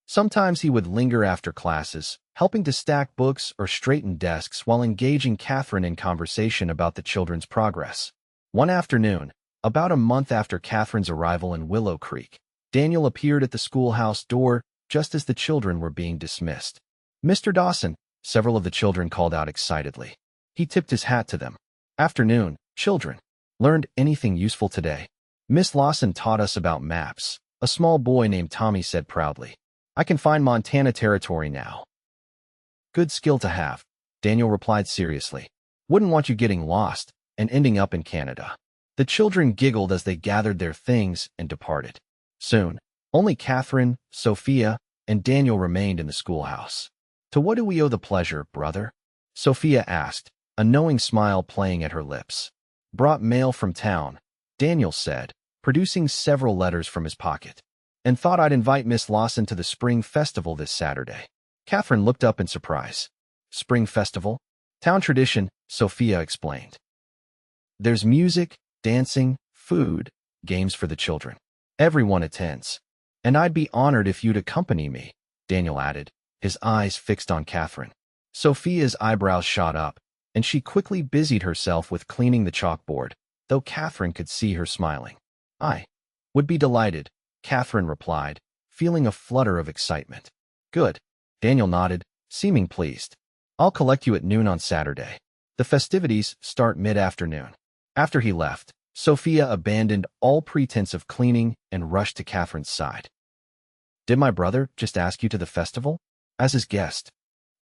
Sometimes he would linger after classes, helping to stack books or straighten desks while engaging Katherine in conversation about the children's progress. One afternoon, about a month after Katherine's arrival in Willow Creek, Daniel appeared at the schoolhouse door, just as the children were being dismissed. "Mr. Dawson," several of the children called out excitedly. He tipped his hat to them. "Afternoon, children. Learned anything useful today?" "Miss Lawson taught us about maps," a small boy named Tommy said proudly. "I can find Montana territory now." "Good skill to have," Daniel replied seriously. "Wouldn't want you getting lost and ending up in Canada." The children giggled as they gathered their things and departed. Soon, only Katherine, Sophia, and Daniel remained in the schoolhouse. "To what do we owe the pleasure, brother?" Sophia asked, a knowing smile playing at her lips. "Brought mail from town," Daniel said, producing several letters from his pocket. "And thought I'd invite Miss Lawson to the Spring Festival this Saturday." Katherine looked up in surprise. "Spring Festival?" "Town tradition," Sophia explained. "There's music, dancing, food, games for the children. Everyone attends. And I'd be honored if you'd accompany me," Daniel added, his eyes fixed on Katherine. Sophia's eyebrows shot up, and she quickly busied herself with cleaning the chalkboard, though Katherine could see her smiling. "I would be delighted," Katherine replied, feeling a flutter of excitement. "Good," Daniel nodded, seeming pleased. "I'll collect you at noon on Saturday. The festivities start mid-afternoon." After he left, Sophia abandoned all pretense of cleaning and rushed to Katherine's side. "Did my brother just ask you to the festival?" "As his guest."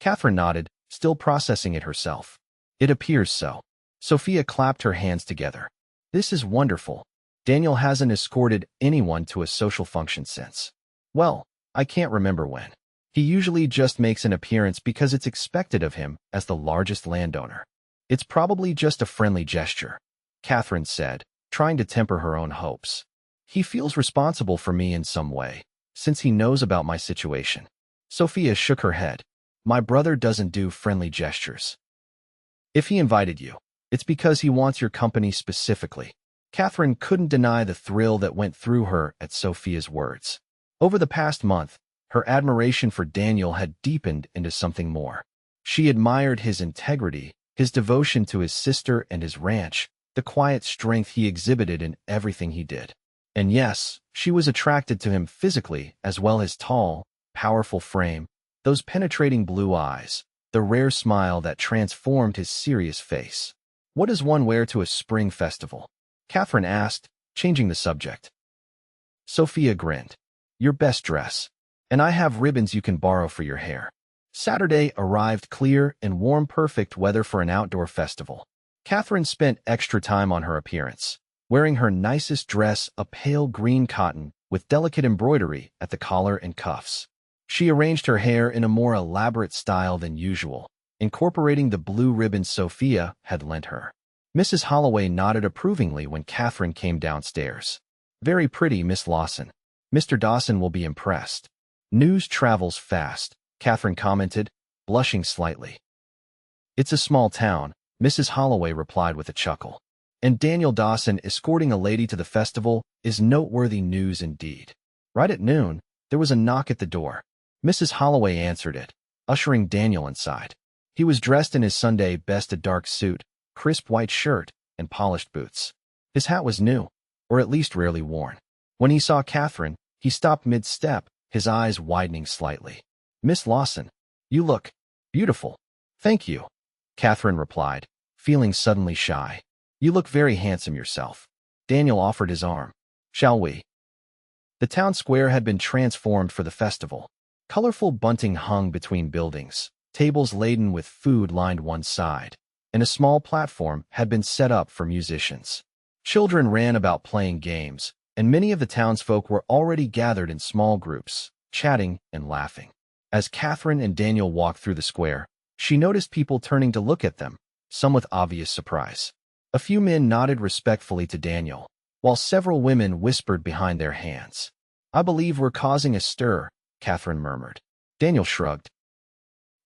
Katherine nodded, still processing it herself. "It appears so." Sophia clapped her hands together. "This is wonderful. Daniel hasn't escorted anyone to a social function since. Well, I can't remember when. He usually just makes an appearance because it's expected of him as the largest landowner. It's probably just a friendly gesture," Katherine said, trying to temper her own hopes. "He feels responsible for me in some way, since he knows about my situation." Sophia shook her head. "My brother doesn't do friendly gestures. If he invited you, it's because he wants your company specifically." Katherine couldn't deny the thrill that went through her at Sophia's words. Over the past month, her admiration for Daniel had deepened into something more. She admired his integrity, his devotion to his sister and his ranch, the quiet strength he exhibited in everything he did. And yes, she was attracted to him physically as well as tall, powerful frame, those penetrating blue eyes, the rare smile that transformed his serious face. "What does one wear to a spring festival?" Katherine asked, changing the subject. Sophia grinned. "Your best dress. And I have ribbons you can borrow for your hair." Saturday arrived clear and warm, perfect weather for an outdoor festival. Katherine spent extra time on her appearance, wearing her nicest dress, a pale green cotton with delicate embroidery at the collar and cuffs. She arranged her hair in a more elaborate style than usual, incorporating the blue ribbons Sophia had lent her. Mrs. Holloway nodded approvingly when Katherine came downstairs. "Very pretty, Miss Lawson. Mr. Dawson will be impressed." "News travels fast," Katherine commented, blushing slightly. "It's a small town," Mrs. Holloway replied with a chuckle. "And Daniel Dawson escorting a lady to the festival is noteworthy news indeed." Right at noon, there was a knock at the door. Mrs. Holloway answered it, ushering Daniel inside. He was dressed in his Sunday best, a dark suit, crisp white shirt, and polished boots. His hat was new, or at least rarely worn. When he saw Katherine, he stopped mid-step, his eyes widening slightly. "Miss Lawson, you look beautiful." "Thank you," Katherine replied, feeling suddenly shy. "You look very handsome yourself." Daniel offered his arm. "Shall we?" The town square had been transformed for the festival. Colorful bunting hung between buildings, tables laden with food lined one side, and a small platform had been set up for musicians. Children ran about playing games, and many of the townsfolk were already gathered in small groups, chatting and laughing. As Katherine and Daniel walked through the square, she noticed people turning to look at them, some with obvious surprise. A few men nodded respectfully to Daniel, while several women whispered behind their hands. "I believe we're causing a stir," Katherine murmured. Daniel shrugged.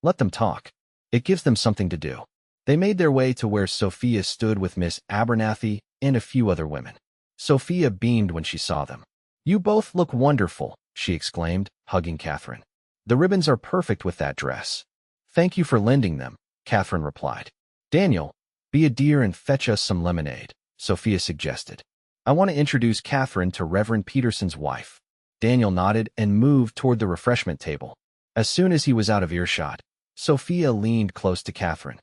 "Let them talk. It gives them something to do." They made their way to where Sophia stood with Miss Abernathy and a few other women. Sophia beamed when she saw them. "You both look wonderful," she exclaimed, hugging Katherine. "The ribbons are perfect with that dress." "Thank you for lending them," Katherine replied. "Daniel, be a dear and fetch us some lemonade," Sophia suggested. "I want to introduce Katherine to Reverend Peterson's wife." Daniel nodded and moved toward the refreshment table. As soon as he was out of earshot, Sophia leaned close to Katherine.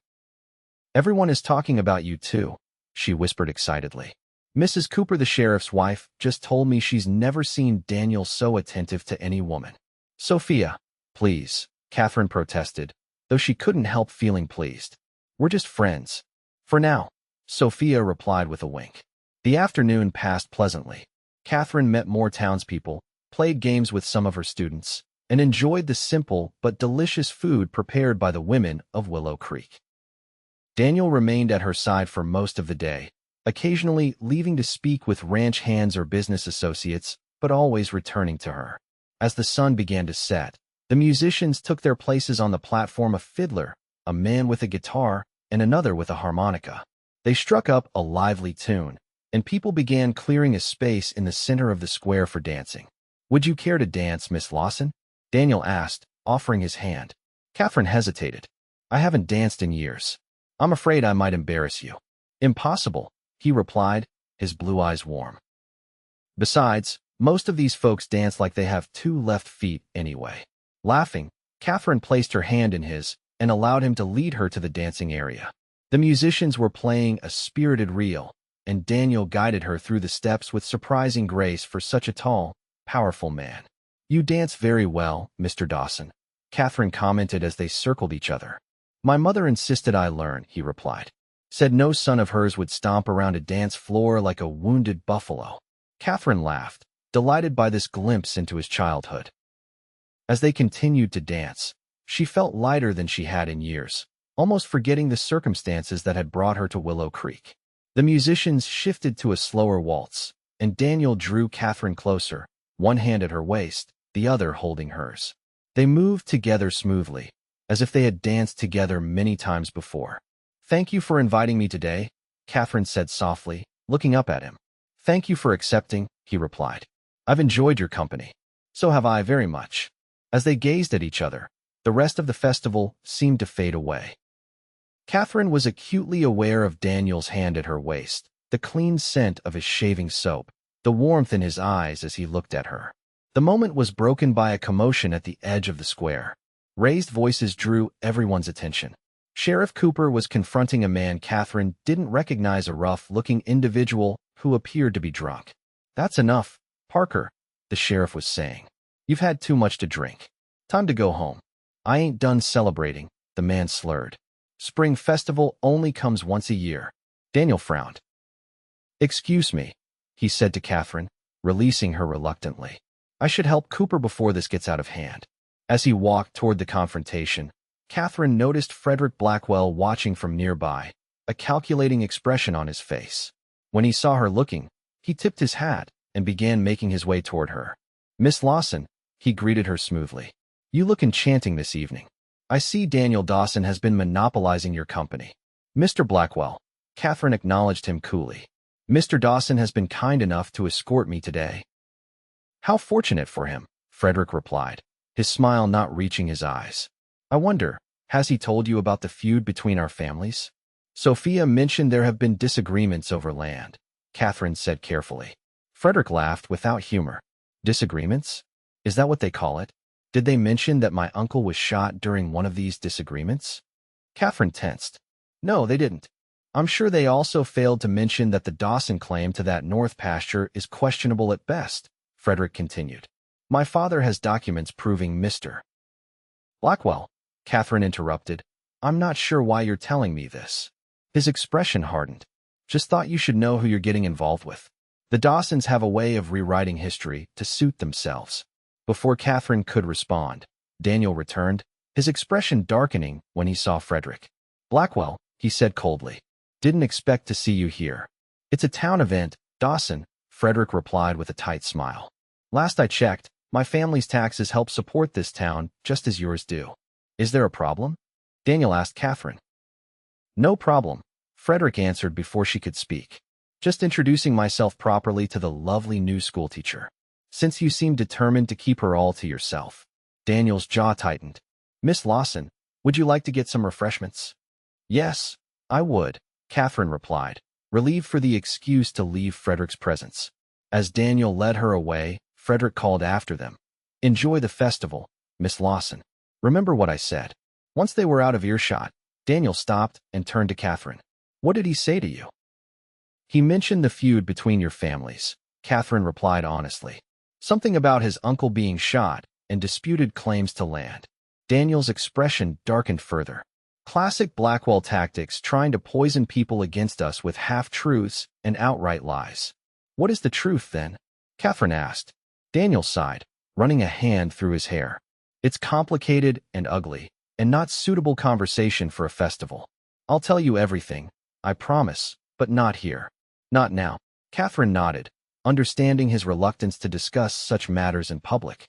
"Everyone is talking about you too," she whispered excitedly. "Mrs. Cooper, the sheriff's wife, just told me she's never seen Daniel so attentive to any woman." "Sophia, please," Katherine protested, though she couldn't help feeling pleased. "We're just friends." "For now," Sophia replied with a wink. The afternoon passed pleasantly. Katherine met more townspeople, played games with some of her students, and enjoyed the simple but delicious food prepared by the women of Willow Creek. Daniel remained at her side for most of the day, occasionally leaving to speak with ranch hands or business associates, but always returning to her. As the sun began to set, the musicians took their places on the platform: a fiddler, a man with a guitar, and another with a harmonica. They struck up a lively tune, and people began clearing a space in the center of the square for dancing. "Would you care to dance, Miss Lawson?" Daniel asked, offering his hand. Katherine hesitated. "I haven't danced in years. I'm afraid I might embarrass you." "Impossible," he replied, his blue eyes warm. "Besides, most of these folks dance like they have two left feet anyway." Laughing, Katherine placed her hand in his and allowed him to lead her to the dancing area. The musicians were playing a spirited reel, and Daniel guided her through the steps with surprising grace for such a tall, powerful man. "You dance very well, Mr. Dawson," Katherine commented as they circled each other. "My mother insisted I learn," he replied. "Said no son of hers would stomp around a dance floor like a wounded buffalo." Katherine laughed, delighted by this glimpse into his childhood. As they continued to dance, she felt lighter than she had in years, almost forgetting the circumstances that had brought her to Willow Creek. The musicians shifted to a slower waltz, and Daniel drew Katherine closer, one hand at her waist, the other holding hers. They moved together smoothly, as if they had danced together many times before. "Thank you for inviting me today," Katherine said softly, looking up at him. "Thank you for accepting," he replied. "I've enjoyed your company." "So have I, very much." As they gazed at each other, the rest of the festival seemed to fade away. Katherine was acutely aware of Daniel's hand at her waist, the clean scent of his shaving soap, the warmth in his eyes as he looked at her. The moment was broken by a commotion at the edge of the square. Raised voices drew everyone's attention. Sheriff Cooper was confronting a man Katherine didn't recognize, a rough-looking individual who appeared to be drunk. "That's enough, Parker," the sheriff was saying. "You've had too much to drink. Time to go home." "I ain't done celebrating," the man slurred. "Spring festival only comes once a year." Daniel frowned. "Excuse me," he said to Katherine, releasing her reluctantly. "I should help Cooper before this gets out of hand." As he walked toward the confrontation, Katherine noticed Frederick Blackwell watching from nearby, a calculating expression on his face. When he saw her looking, he tipped his hat and began making his way toward her. "Miss Lawson," he greeted her smoothly. "You look enchanting this evening. I see Daniel Dawson has been monopolizing your company." "Mr. Blackwell," Katherine acknowledged him coolly. "Mr. Dawson has been kind enough to escort me today." "How fortunate for him," Frederick replied, his smile not reaching his eyes. "I wonder, has he told you about the feud between our families?" "Sophia mentioned there have been disagreements over land," Katherine said carefully. Frederick laughed without humor. "Disagreements? Is that what they call it? Did they mention that my uncle was shot during one of these disagreements?" Katherine tensed. "No, they didn't. I'm sure they also failed to mention that the Dawson claim to that north pasture is questionable at best," Frederick continued. "My father has documents proving Mr. Blackwell," Katherine interrupted. "I'm not sure why you're telling me this." His expression hardened. "Just thought you should know who you're getting involved with. The Dawsons have a way of rewriting history to suit themselves." Before Katherine could respond, Daniel returned, his expression darkening when he saw Frederick. "Blackwell," he said coldly. "Didn't expect to see you here." "It's a town event, Dawson," Frederick replied with a tight smile. "Last I checked, my family's taxes help support this town just as yours do." "Is there a problem?" Daniel asked Katherine. "No problem," Frederick answered before she could speak. "Just introducing myself properly to the lovely new schoolteacher. Since you seem determined to keep her all to yourself." Daniel's jaw tightened. "Miss Lawson, would you like to get some refreshments?" "Yes, I would," Katherine replied, relieved for the excuse to leave Frederick's presence. As Daniel led her away, Frederick called after them. "Enjoy the festival, Miss Lawson. Remember what I said." Once they were out of earshot, Daniel stopped and turned to Katherine. "What did he say to you?" "He mentioned the feud between your families," Katherine replied honestly. "Something about his uncle being shot and disputed claims to land." Daniel's expression darkened further. "Classic Blackwell tactics, trying to poison people against us with half-truths and outright lies." "What is the truth, then?" Katherine asked. Daniel sighed, running a hand through his hair. "It's complicated and ugly, and not suitable conversation for a festival. I'll tell you everything, I promise, but not here." "Not now." Katherine nodded, understanding his reluctance to discuss such matters in public.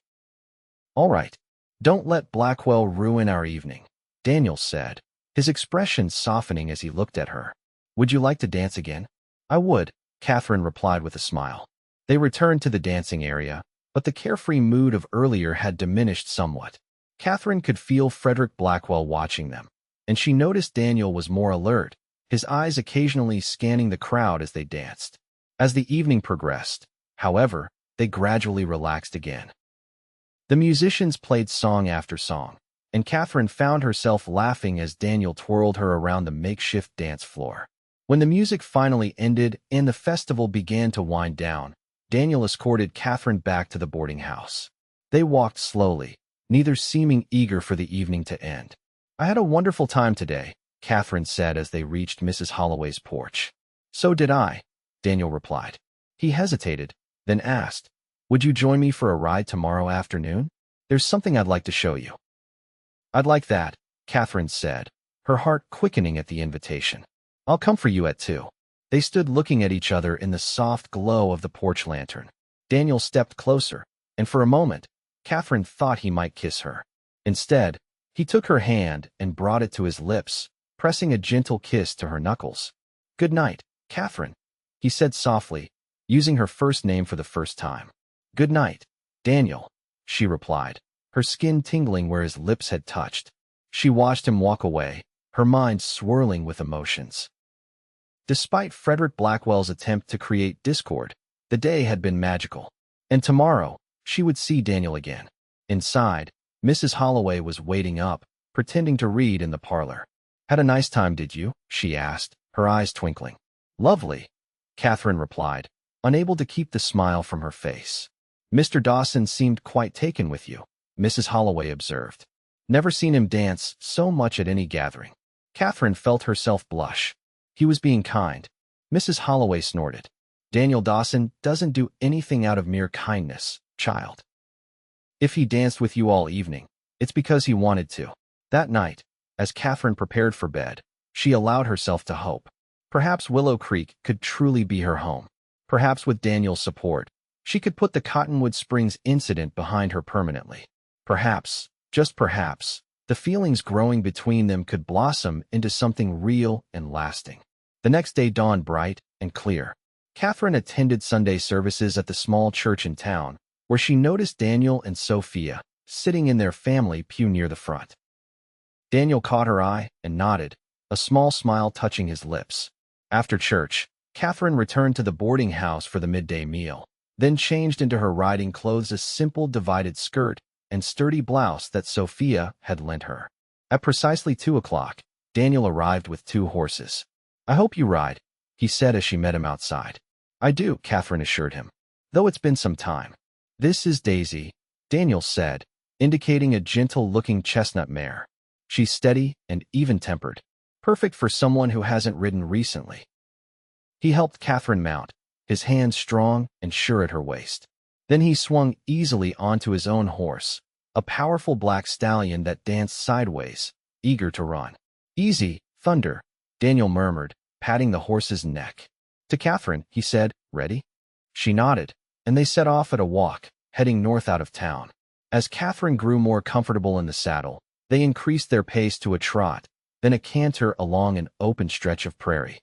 "All right. Don't let Blackwell ruin our evening," Daniel said, his expression softening as he looked at her. "Would you like to dance again?" "I would," Katherine replied with a smile. They returned to the dancing area, but the carefree mood of earlier had diminished somewhat. Katherine could feel Frederick Blackwell watching them, and she noticed Daniel was more alert, his eyes occasionally scanning the crowd as they danced. As the evening progressed, however, they gradually relaxed again. The musicians played song after song, and Katherine found herself laughing as Daniel twirled her around the makeshift dance floor. When the music finally ended and the festival began to wind down, Daniel escorted Katherine back to the boarding house. They walked slowly, neither seeming eager for the evening to end. "I had a wonderful time today," Katherine said as they reached Mrs. Holloway's porch. "So did I," Daniel replied. He hesitated, then asked, "Would you join me for a ride tomorrow afternoon? There's something I'd like to show you." "I'd like that," Katherine said, her heart quickening at the invitation. "I'll come for you at 2. They stood looking at each other in the soft glow of the porch lantern. Daniel stepped closer, and for a moment, Katherine thought he might kiss her. Instead, he took her hand and brought it to his lips, pressing a gentle kiss to her knuckles. "Good night, Katherine," he said softly, using her first name for the first time. "Good night, Daniel," she replied, her skin tingling where his lips had touched. She watched him walk away, her mind swirling with emotions. Despite Frederick Blackwell's attempt to create discord, the day had been magical. And tomorrow, she would see Daniel again. Inside, Mrs. Holloway was waiting up, pretending to read in the parlor. "Had a nice time, did you?" she asked, her eyes twinkling. "Lovely," Katherine replied, unable to keep the smile from her face. "Mr. Dawson seemed quite taken with you," Mrs. Holloway observed. "Never seen him dance so much at any gathering." Katherine felt herself blush. He was being kind. Mrs. Holloway snorted. "Daniel Dawson doesn't do anything out of mere kindness, child. If he danced with you all evening, it's because he wanted to." That night, as Katherine prepared for bed, she allowed herself to hope. Perhaps Willow Creek could truly be her home. Perhaps with Daniel's support, she could put the Cottonwood Springs incident behind her permanently. Perhaps, just perhaps, the feelings growing between them could blossom into something real and lasting. The next day dawned bright and clear. Katherine attended Sunday services at the small church in town, where she noticed Daniel and Sophia sitting in their family pew near the front. Daniel caught her eye and nodded, a small smile touching his lips. After church, Katherine returned to the boarding house for the midday meal, then changed into her riding clothes, a simple divided skirt and sturdy blouse that Sophia had lent her. At precisely 2 o'clock, Daniel arrived with 2 horses. "I hope you ride," he said as she met him outside. "I do," Katherine assured him, "though it's been some time." "This is Daisy," Daniel said, indicating a gentle-looking chestnut mare. "She's steady and even-tempered, perfect for someone who hasn't ridden recently." He helped Katherine mount, his hands strong and sure at her waist. Then he swung easily onto his own horse, a powerful black stallion that danced sideways, eager to run. "Easy, Thunder," Daniel murmured, patting the horse's neck. To Katherine, he said, "Ready?" She nodded, and they set off at a walk, heading north out of town. As Katherine grew more comfortable in the saddle, they increased their pace to a trot, then a canter along an open stretch of prairie.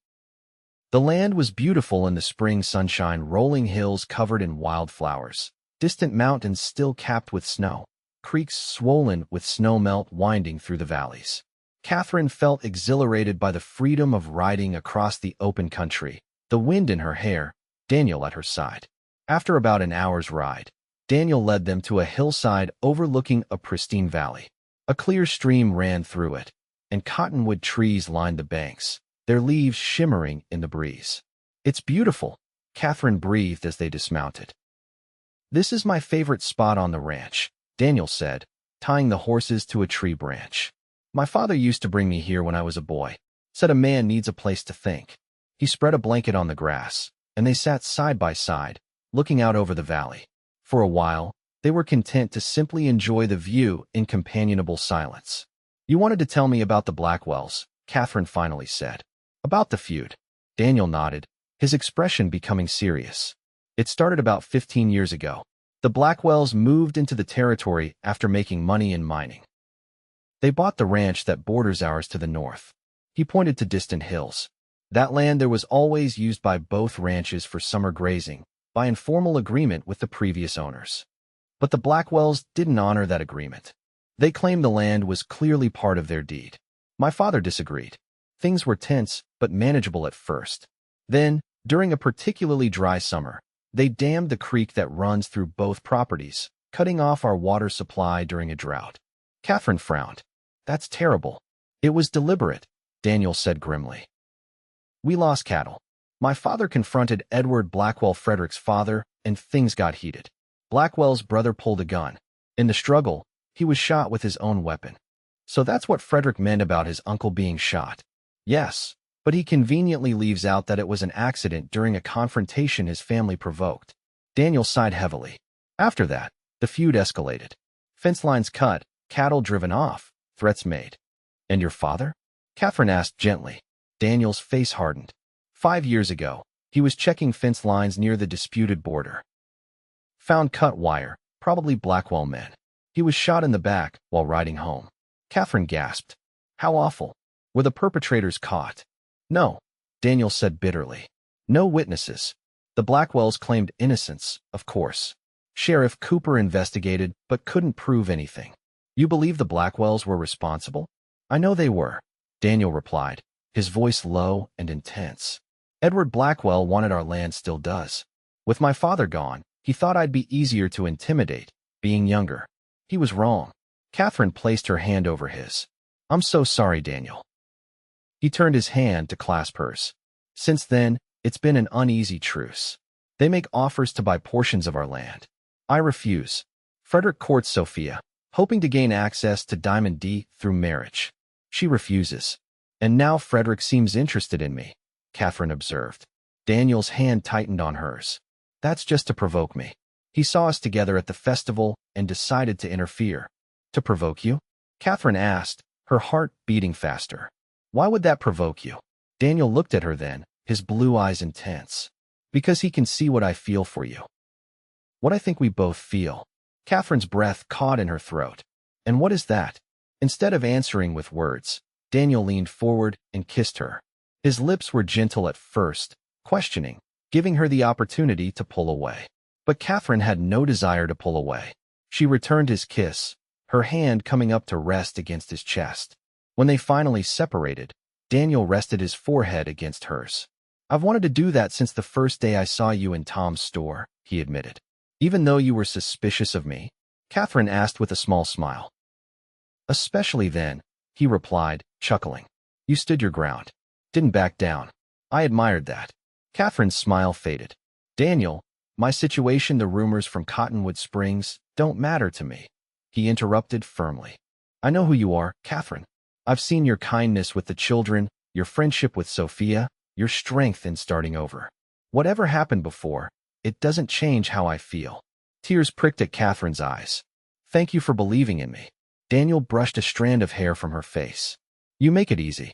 The land was beautiful in the spring sunshine, rolling hills covered in wildflowers, distant mountains still capped with snow, creeks swollen with snowmelt winding through the valleys. Katherine felt exhilarated by the freedom of riding across the open country, the wind in her hair, Daniel at her side. After about an hour's ride, Daniel led them to a hillside overlooking a pristine valley. A clear stream ran through it, and cottonwood trees lined the banks, their leaves shimmering in the breeze. "It's beautiful," Katherine breathed as they dismounted. "This is my favorite spot on the ranch," Daniel said, tying the horses to a tree branch. "My father used to bring me here when I was a boy. Said a man needs a place to think." He spread a blanket on the grass, and they sat side by side, looking out over the valley. For a while, they were content to simply enjoy the view in companionable silence. "You wanted to tell me about the Blackwells," Katherine finally said. "About the feud." Daniel nodded, his expression becoming serious. "It started about 15 years ago. The Blackwells moved into the territory after making money in mining. They bought the ranch that borders ours to the north." He pointed to distant hills. "That land there was always used by both ranches for summer grazing, by informal agreement with the previous owners. But the Blackwells didn't honor that agreement. They claimed the land was clearly part of their deed. My father disagreed. Things were tense, but manageable at first. Then, during a particularly dry summer, they dammed the creek that runs through both properties, cutting off our water supply during a drought." Katherine frowned. "That's terrible." "It was deliberate," Daniel said grimly. "We lost cattle. My father confronted Edward Blackwell, Frederick's father, and things got heated. Blackwell's brother pulled a gun. In the struggle, he was shot with his own weapon." "So that's what Frederick meant about his uncle being shot." "Yes, but he conveniently leaves out that it was an accident during a confrontation his family provoked." Daniel sighed heavily. "After that, the feud escalated. Fence lines cut, cattle driven off, threats made." "And your father?" Katherine asked gently. Daniel's face hardened. 5 years ago, he was checking fence lines near the disputed border. Found cut wire, probably Blackwell men. He was shot in the back while riding home." Katherine gasped. "How awful. Were the perpetrators caught?" "No," Daniel said bitterly. "No witnesses. The Blackwells claimed innocence, of course. Sheriff Cooper investigated but couldn't prove anything." "You believe the Blackwells were responsible?" "I know they were," Daniel replied, his voice low and intense. "Edward Blackwell wanted our land, still does. With my father gone, he thought I'd be easier to intimidate, being younger. He was wrong." Katherine placed her hand over his. "I'm so sorry, Daniel." He turned his hand to clasp hers. "Since then, it's been an uneasy truce. They make offers to buy portions of our land. I refuse. Frederick courts Sophia, hoping to gain access to Diamond D through marriage. She refuses. And now Frederick seems interested in me," Katherine observed. Daniel's hand tightened on hers. "That's just to provoke me. He saw us together at the festival and decided to interfere." "To provoke you?" Katherine asked, her heart beating faster. "Why would that provoke you?" Daniel looked at her then, his blue eyes intense. "Because he can see what I feel for you. What I think we both feel." Katherine's breath caught in her throat. "And what is that?" Instead of answering with words, Daniel leaned forward and kissed her. His lips were gentle at first, questioning, giving her the opportunity to pull away. But Katherine had no desire to pull away. She returned his kiss, her hand coming up to rest against his chest. When they finally separated, Daniel rested his forehead against hers. "I've wanted to do that since the first day I saw you in Tom's store," he admitted. "Even though you were suspicious of me?" Katherine asked with a small smile. "Especially then," he replied, chuckling. "You stood your ground. Didn't back down. I admired that." Katherine's smile faded. "Daniel, my situation, the rumors from Cottonwood Springs, don't matter to me," he interrupted firmly. "I know who you are, Katherine. I've seen your kindness with the children, your friendship with Sophia, your strength in starting over. Whatever happened before, it doesn't change how I feel." Tears pricked at Katherine's eyes. "Thank you for believing in me." Daniel brushed a strand of hair from her face. "You make it easy."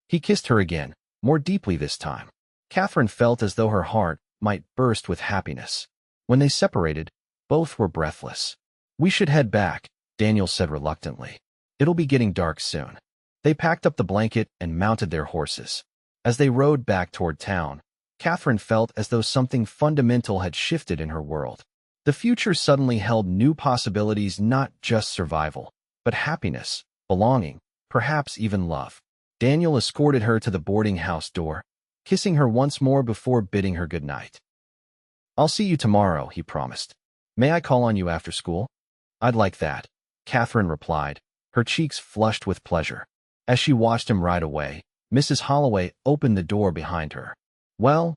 He kissed her again, more deeply this time. Katherine felt as though her heart might burst with happiness. When they separated, both were breathless. "We should head back," Daniel said reluctantly. "It'll be getting dark soon." They packed up the blanket and mounted their horses. As they rode back toward town, Katherine felt as though something fundamental had shifted in her world. The future suddenly held new possibilities, not just survival, but happiness, belonging, perhaps even love. Daniel escorted her to the boarding house door, kissing her once more before bidding her good night. "I'll see you tomorrow," he promised. May I call on you after school? I'd like that, Katherine replied, her cheeks flushed with pleasure. As she watched him ride away, Mrs. Holloway opened the door behind her. Well,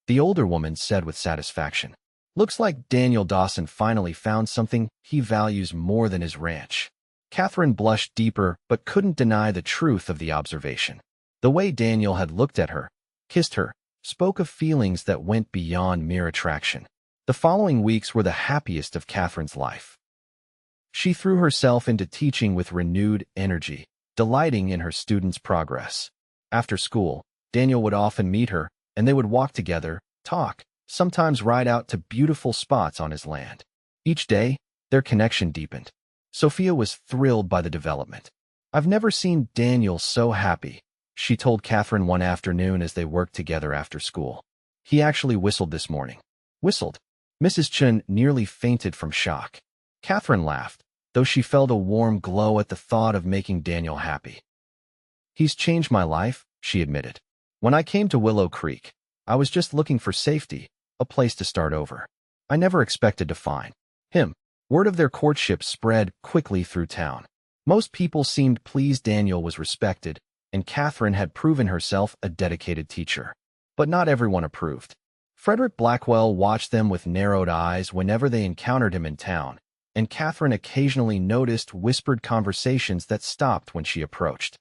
the older woman said with satisfaction. Looks like Daniel Dawson finally found something he values more than his ranch. Katherine blushed deeper but couldn't deny the truth of the observation. The way Daniel had looked at her, kissed her, spoke of feelings that went beyond mere attraction. The following weeks were the happiest of Katherine's life. She threw herself into teaching with renewed energy, delighting in her students' progress. After school, Daniel would often meet her, and they would walk together, talk, sometimes ride out to beautiful spots on his land. Each day, their connection deepened. Sophia was thrilled by the development. I've never seen Daniel so happy, she told Katherine one afternoon as they worked together after school. He actually whistled this morning. Whistled? Mrs. Chun nearly fainted from shock. Katherine laughed, though she felt a warm glow at the thought of making Daniel happy. He's changed my life, she admitted. When I came to Willow Creek, I was just looking for safety, a place to start over. I never expected to find him. Word of their courtship spread quickly through town. Most people seemed pleased Daniel was respected, and Katherine had proven herself a dedicated teacher. But not everyone approved. Frederick Blackwell watched them with narrowed eyes whenever they encountered him in town, and Katherine occasionally noticed whispered conversations that stopped when she approached.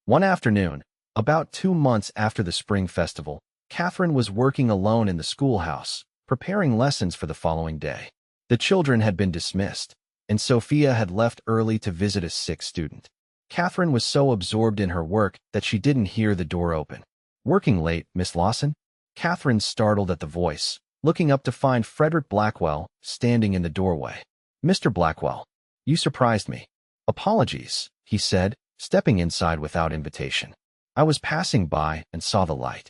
One afternoon, about 2 months after the spring festival, Katherine was working alone in the schoolhouse, preparing lessons for the following day. The children had been dismissed, and Sophia had left early to visit a sick student. Katherine was so absorbed in her work that she didn't hear the door open. Working late, Miss Lawson? Katherine startled at the voice, looking up to find Frederick Blackwell standing in the doorway. Mr. Blackwell, you surprised me. Apologies, he said, stepping inside without invitation. I was passing by and saw the light.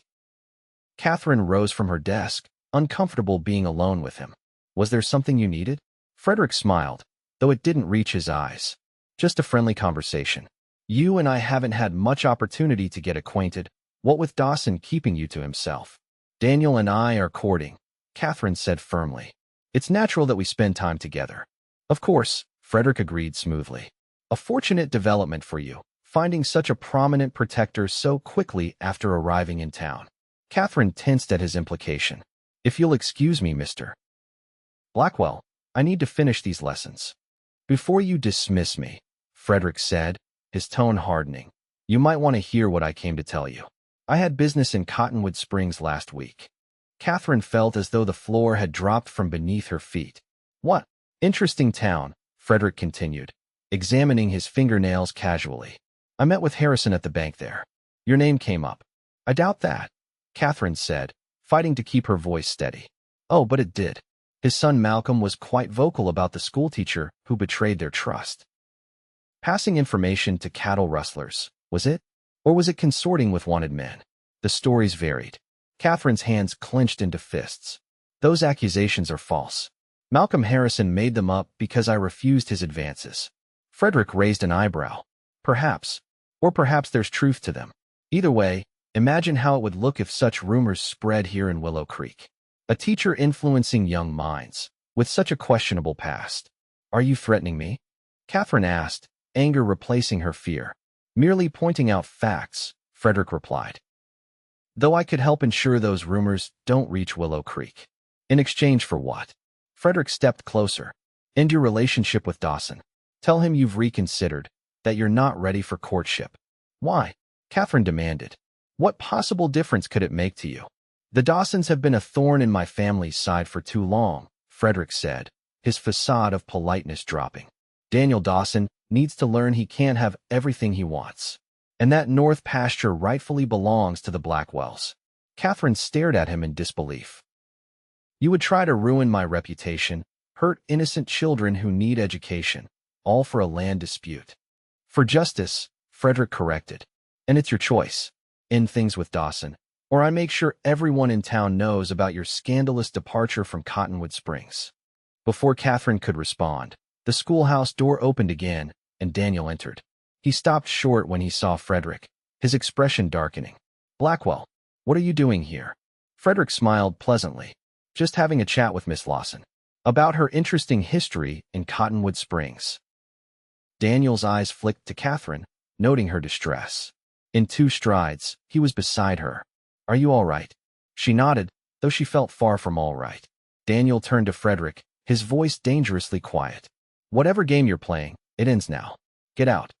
Katherine rose from her desk, uncomfortable being alone with him. Was there something you needed? Frederick smiled, though it didn't reach his eyes. Just a friendly conversation. You and I haven't had much opportunity to get acquainted, what with Dawson keeping you to himself. Daniel and I are courting, Katherine said firmly. It's natural that we spend time together. Of course, Frederick agreed smoothly. A fortunate development for you, finding such a prominent protector so quickly after arriving in town. Katherine tensed at his implication. If you'll excuse me, Mr. Blackwell, I need to finish these lessons. Before you dismiss me, Frederick said, his tone hardening, you might want to hear what I came to tell you. I had business in Cottonwood Springs last week. Katherine felt as though the floor had dropped from beneath her feet. What? Interesting town, Frederick continued, examining his fingernails casually. I met with Harrison at the bank there. Your name came up. I doubt that, Katherine said, fighting to keep her voice steady. Oh, but it did. His son Malcolm was quite vocal about the schoolteacher who betrayed their trust. Passing information to cattle rustlers, was it? Or was it consorting with wanted men? The stories varied. Katherine's hands clenched into fists. Those accusations are false. Malcolm Harrison made them up because I refused his advances. Frederick raised an eyebrow. Perhaps. Or perhaps there's truth to them. Either way, imagine how it would look if such rumors spread here in Willow Creek. A teacher influencing young minds, with such a questionable past. Are you threatening me? Katherine asked, anger replacing her fear. Merely pointing out facts, Frederick replied. Though I could help ensure those rumors don't reach Willow Creek. In exchange for what? Frederick stepped closer. End your relationship with Dawson. Tell him you've reconsidered, that you're not ready for courtship. Why? Katherine demanded. What possible difference could it make to you? The Dawsons have been a thorn in my family's side for too long, Frederick said, his facade of politeness dropping. Daniel Dawson needs to learn he can't have everything he wants, and that north pasture rightfully belongs to the Blackwells. Katherine stared at him in disbelief. You would try to ruin my reputation, hurt innocent children who need education, all for a land dispute. For justice, Frederick corrected. And it's your choice. End things with Dawson, or I make sure everyone in town knows about your scandalous departure from Cottonwood Springs. Before Katherine could respond, the schoolhouse door opened again, and Daniel entered. He stopped short when he saw Frederick, his expression darkening. Blackwell, what are you doing here? Frederick smiled pleasantly. Just having a chat with Miss Lawson. about her interesting history in Cottonwood Springs. Daniel's eyes flicked to Katherine, noting her distress. In 2 strides, he was beside her. Are you all right? She nodded, though she felt far from all right. Daniel turned to Frederick, his voice dangerously quiet. Whatever game you're playing, it ends now. Get out.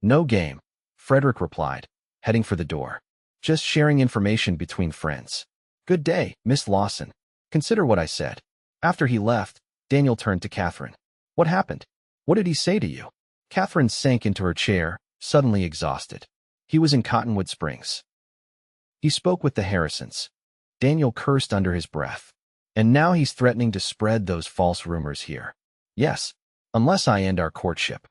No game, Frederick replied, heading for the door. Just sharing information between friends. Good day, Miss Lawson. Consider what I said. After he left, Daniel turned to Katherine. What happened? What did he say to you? Katherine sank into her chair, suddenly exhausted. He was in Cottonwood Springs. He spoke with the Harrisons. Daniel cursed under his breath. And now he's threatening to spread those false rumors here. Yes, unless I end our courtship.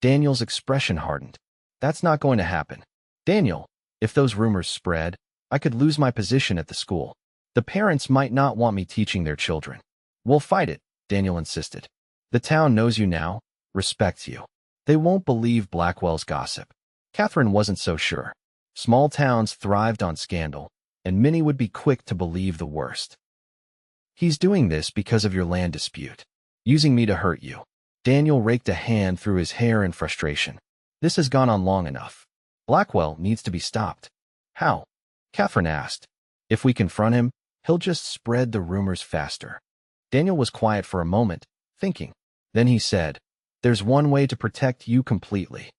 Daniel's expression hardened. That's not going to happen. Daniel, if those rumors spread, I could lose my position at the school. The parents might not want me teaching their children. We'll fight it, Daniel insisted. The town knows you now, respects you. They won't believe Blackwell's gossip. Katherine wasn't so sure. Small towns thrived on scandal, and many would be quick to believe the worst. He's doing this because of your land dispute. Using me to hurt you. Daniel raked a hand through his hair in frustration. This has gone on long enough. Blackwell needs to be stopped. How? Katherine asked. If we confront him, he'll just spread the rumors faster. Daniel was quiet for a moment, thinking. Then he said, There's one way to protect you completely.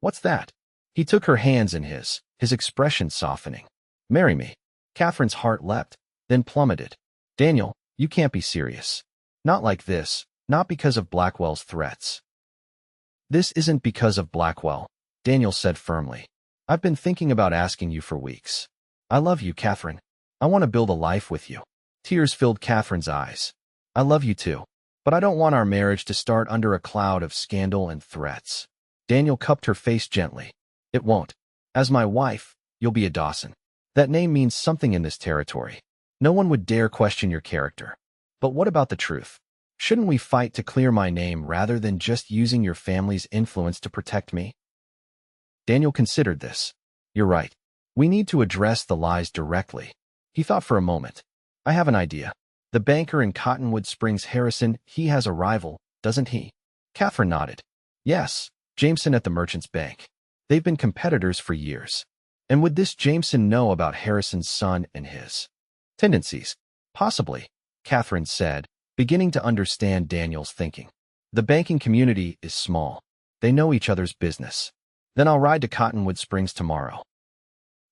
What's that? He took her hands in his expression softening. Marry me. Katherine's heart leapt, then plummeted. Daniel, you can't be serious. Not like this, not because of Blackwell's threats. This isn't because of Blackwell, Daniel said firmly. I've been thinking about asking you for weeks. I love you, Katherine. I want to build a life with you. Tears filled Katherine's eyes. I love you too, but I don't want our marriage to start under a cloud of scandal and threats. Daniel cupped her face gently. It won't. As my wife, you'll be a Dawson. That name means something in this territory. No one would dare question your character. But what about the truth? Shouldn't we fight to clear my name rather than just using your family's influence to protect me? Daniel considered this. You're right. We need to address the lies directly. He thought for a moment. I have an idea. The banker in Cottonwood Springs, Harrison, he has a rival, doesn't he? Katherine nodded. Yes, Jameson at the Merchants Bank. They've been competitors for years. And would this Jameson know about Harrison's son and his tendencies? Possibly, Katherine said, beginning to understand Daniel's thinking. The banking community is small. They know each other's business. Then I'll ride to Cottonwood Springs tomorrow.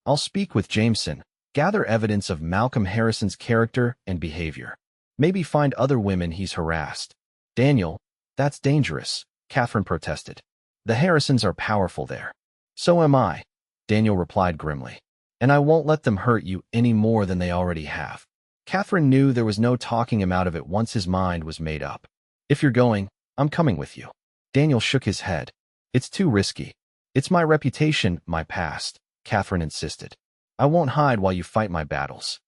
I'll speak with Jameson, gather evidence of Malcolm Harrison's character and behavior. Maybe find other women he's harassed. Daniel, that's dangerous, Katherine protested. The Harrisons are powerful there. So am I, Daniel replied grimly. And I won't let them hurt you any more than they already have. Katherine knew there was no talking him out of it once his mind was made up. If you're going, I'm coming with you. Daniel shook his head. It's too risky. It's my reputation, my past, Katherine insisted. I won't hide while you fight my battles.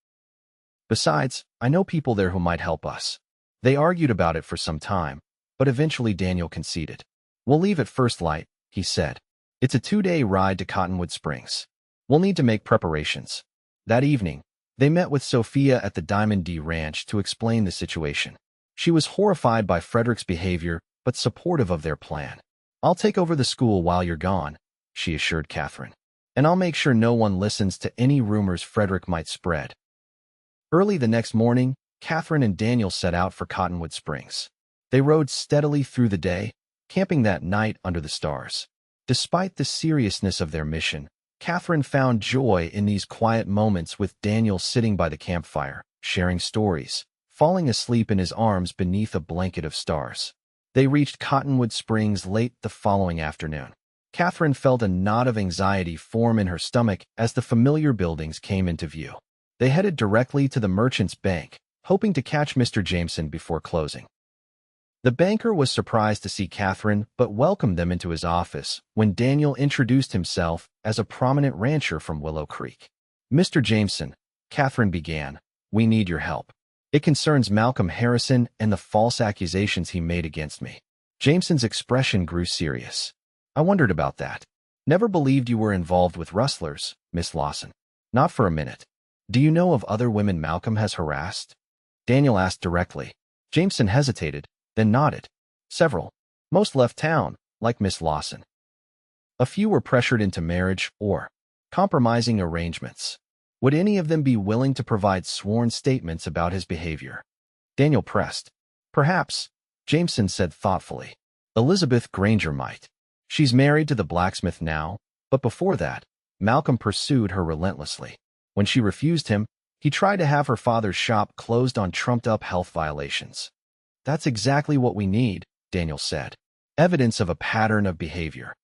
Besides, I know people there who might help us. They argued about it for some time, but eventually Daniel conceded. We'll leave at first light, he said. It's a 2-day ride to Cottonwood Springs. We'll need to make preparations. That evening, they met with Sophia at the Diamond D Ranch to explain the situation. She was horrified by Frederick's behavior, but supportive of their plan. I'll take over the school while you're gone, she assured Katherine. And I'll make sure no one listens to any rumors Frederick might spread. Early the next morning, Katherine and Daniel set out for Cottonwood Springs. They rode steadily through the day, camping that night under the stars. Despite the seriousness of their mission, Katherine found joy in these quiet moments with Daniel sitting by the campfire, sharing stories, falling asleep in his arms beneath a blanket of stars. They reached Cottonwood Springs late the following afternoon. Katherine felt a knot of anxiety form in her stomach as the familiar buildings came into view. They headed directly to the Merchants Bank, hoping to catch Mr. Jameson before closing. The banker was surprised to see Katherine, but welcomed them into his office when Daniel introduced himself as a prominent rancher from Willow Creek. Mr. Jameson, Katherine began, we need your help. It concerns Malcolm Harrison and the false accusations he made against me. Jameson's expression grew serious. I wondered about that. Never believed you were involved with rustlers, Miss Lawson. Not for a minute. Do you know of other women Malcolm has harassed? Daniel asked directly. Jameson hesitated, then nodded. Several. Most left town, like Miss Lawson. A few were pressured into marriage or compromising arrangements. Would any of them be willing to provide sworn statements about his behavior? Daniel pressed. Perhaps, Jameson said thoughtfully. Elizabeth Granger might. She's married to the blacksmith now, but before that, Malcolm pursued her relentlessly. When she refused him, he tried to have her father's shop closed on trumped-up health violations. That's exactly what we need, Daniel said. Evidence of a pattern of behavior.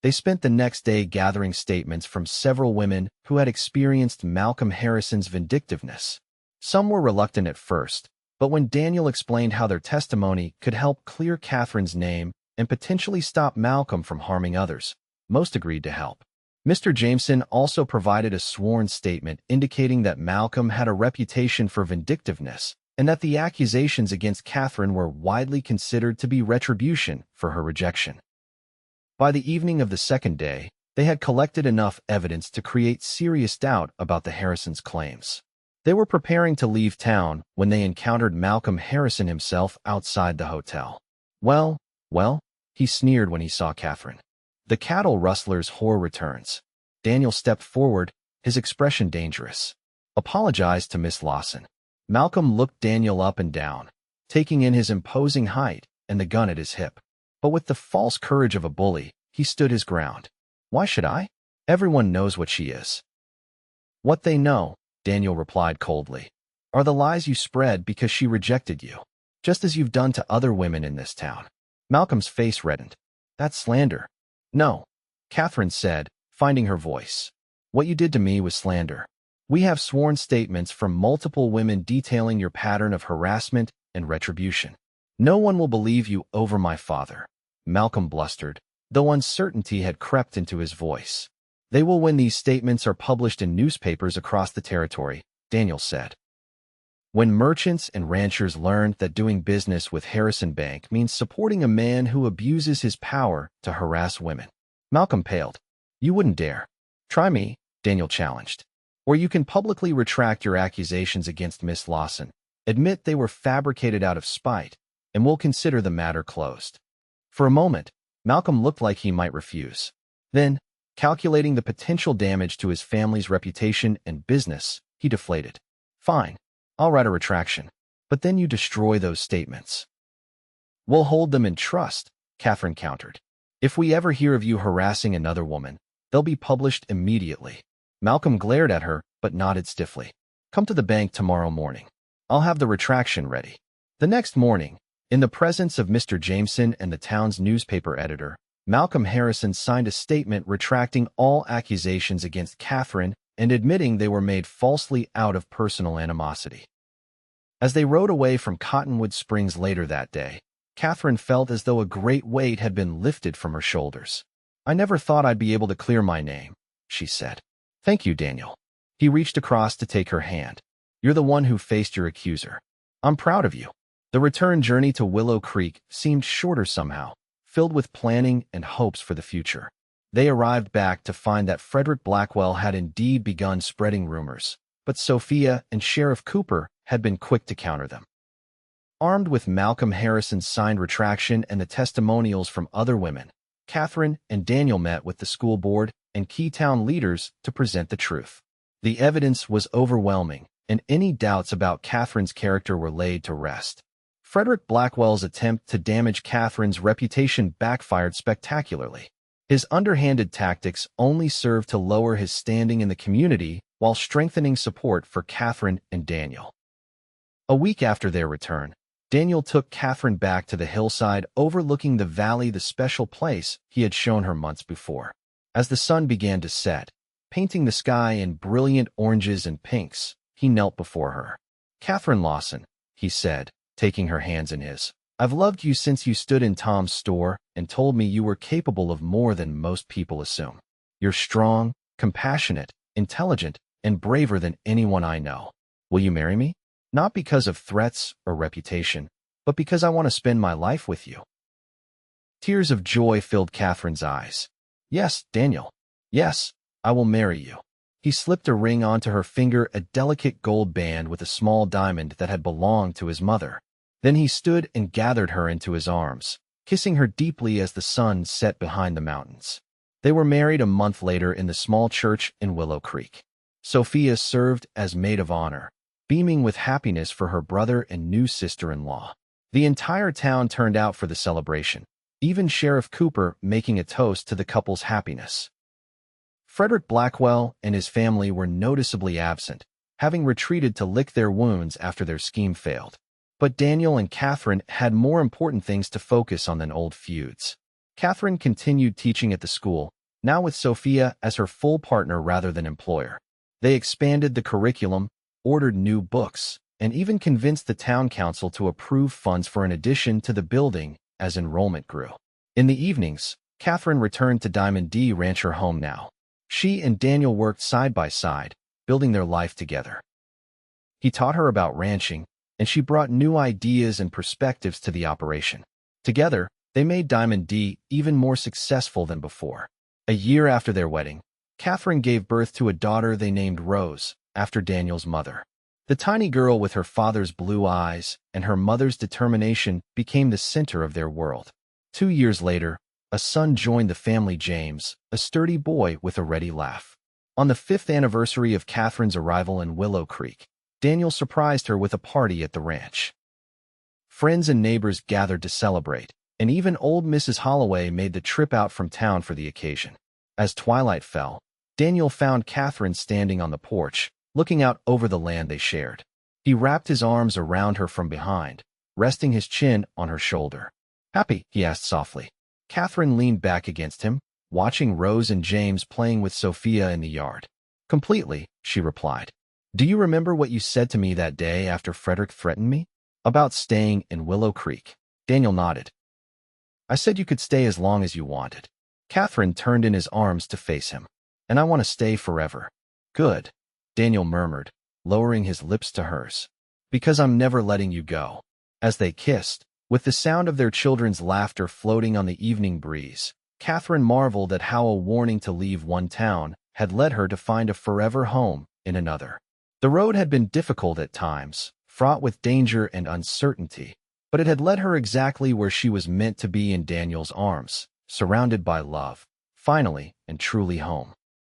They spent the next day gathering statements from several women who had experienced Malcolm Harrison's vindictiveness. Some were reluctant at first, but when Daniel explained how their testimony could help clear Catherine's name and potentially stop Malcolm from harming others, most agreed to help. Mr. Jameson also provided a sworn statement indicating that Malcolm had a reputation for vindictiveness and that the accusations against Katherine were widely considered to be retribution for her rejection. By the evening of the second day, they had collected enough evidence to create serious doubt about the Harrisons' claims. They were preparing to leave town when they encountered Malcolm Harrison himself outside the hotel. Well, he sneered when he saw Katherine. The cattle rustler's whore returns. Daniel stepped forward, his expression dangerous. Apologized to Miss Lawson. Malcolm looked Daniel up and down, taking in his imposing height and the gun at his hip. But with the false courage of a bully, he stood his ground. Why should I? Everyone knows what she is. What they know, Daniel replied coldly, are the lies you spread because she rejected you, just as you've done to other women in this town. Malcolm's face reddened. That's slander. No, Katherine said, finding her voice. What you did to me was slander. We have sworn statements from multiple women detailing your pattern of harassment and retribution. No one will believe you over my father, Malcolm blustered, though uncertainty had crept into his voice. They will when these statements are published in newspapers across the territory, Daniel said. When merchants and ranchers learned that doing business with Harrison Bank means supporting a man who abuses his power to harass women, Malcolm paled. You wouldn't dare. Try me, Daniel challenged. Or you can publicly retract your accusations against Miss Lawson, admit they were fabricated out of spite, and we'll consider the matter closed. For a moment, Malcolm looked like he might refuse. Then, calculating the potential damage to his family's reputation and business, he deflated. Fine, I'll write a retraction, but then you destroy those statements. We'll hold them in trust, Katherine countered. If we ever hear of you harassing another woman, they'll be published immediately. Malcolm glared at her, but nodded stiffly. Come to the bank tomorrow morning. I'll have the retraction ready. The next morning, in the presence of Mr. Jameson and the town's newspaper editor, Malcolm Harrison signed a statement retracting all accusations against Katherine and admitting they were made falsely out of personal animosity. As they rode away from Cottonwood Springs later that day, Katherine felt as though a great weight had been lifted from her shoulders. I never thought I'd be able to clear my name, she said. Thank you, Daniel. He reached across to take her hand. You're the one who faced your accuser. I'm proud of you. The return journey to Willow Creek seemed shorter somehow, filled with planning and hopes for the future. They arrived back to find that Frederick Blackwell had indeed begun spreading rumors, but Sophia and Sheriff Cooper had been quick to counter them. Armed with Malcolm Harrison's signed retraction and the testimonials from other women, Katherine and Daniel met with the school board and key town leaders to present the truth. The evidence was overwhelming, and any doubts about Katherine's character were laid to rest. Frederick Blackwell's attempt to damage Katherine's reputation backfired spectacularly. His underhanded tactics only served to lower his standing in the community while strengthening support for Katherine and Daniel. A week after their return, Daniel took Katherine back to the hillside overlooking the valley, the special place he had shown her months before. As the sun began to set, painting the sky in brilliant oranges and pinks, he knelt before her. Katherine Lawson, he said, taking her hands in his. I've loved you since you stood in Tom's store and told me you were capable of more than most people assume. You're strong, compassionate, intelligent, and braver than anyone I know. Will you marry me? Not because of threats or reputation, but because I want to spend my life with you. Tears of joy filled Katherine's eyes. Yes, Daniel. Yes, I will marry you. He slipped a ring onto her finger, a delicate gold band with a small diamond that had belonged to his mother. Then he stood and gathered her into his arms, kissing her deeply as the sun set behind the mountains. They were married a month later in the small church in Willow Creek. Sophia served as maid of honor, beaming with happiness for her brother and new sister-in-law. The entire town turned out for the celebration, even Sheriff Cooper making a toast to the couple's happiness. Frederick Blackwell and his family were noticeably absent, having retreated to lick their wounds after their scheme failed. But Daniel and Katherine had more important things to focus on than old feuds. Katherine continued teaching at the school, now with Sophia as her full partner rather than employer. They expanded the curriculum, ordered new books, and even convinced the town council to approve funds for an addition to the building as enrollment grew. In the evenings, Katherine returned to Diamond D Ranch, her home now. She and Daniel worked side by side, building their life together. He taught her about ranching, and she brought new ideas and perspectives to the operation. Together, they made Diamond D even more successful than before. A year after their wedding, Katherine gave birth to a daughter they named Rose, after Daniel's mother. The tiny girl with her father's blue eyes and her mother's determination became the center of their world. 2 years later, a son joined the family, James, a sturdy boy with a ready laugh. On the 5th anniversary of Katherine's arrival in Willow Creek, Daniel surprised her with a party at the ranch. Friends and neighbors gathered to celebrate, and even old Mrs. Holloway made the trip out from town for the occasion. As twilight fell, Daniel found Katherine standing on the porch, looking out over the land they shared. He wrapped his arms around her from behind, resting his chin on her shoulder. "Happy?" he asked softly. Katherine leaned back against him, watching Rose and James playing with Sophia in the yard. "Completely," she replied. "Do you remember what you said to me that day after Frederick threatened me? About staying in Willow Creek?" Daniel nodded. "I said you could stay as long as you wanted." Katherine turned in his arms to face him. "And I want to stay forever." "Good," Daniel murmured, lowering his lips to hers. "Because I'm never letting you go." As they kissed, with the sound of their children's laughter floating on the evening breeze, Katherine marveled at how a warning to leave one town had led her to find a forever home in another. The road had been difficult at times, fraught with danger and uncertainty, but it had led her exactly where she was meant to be, in Daniel's arms, surrounded by love, finally and truly home.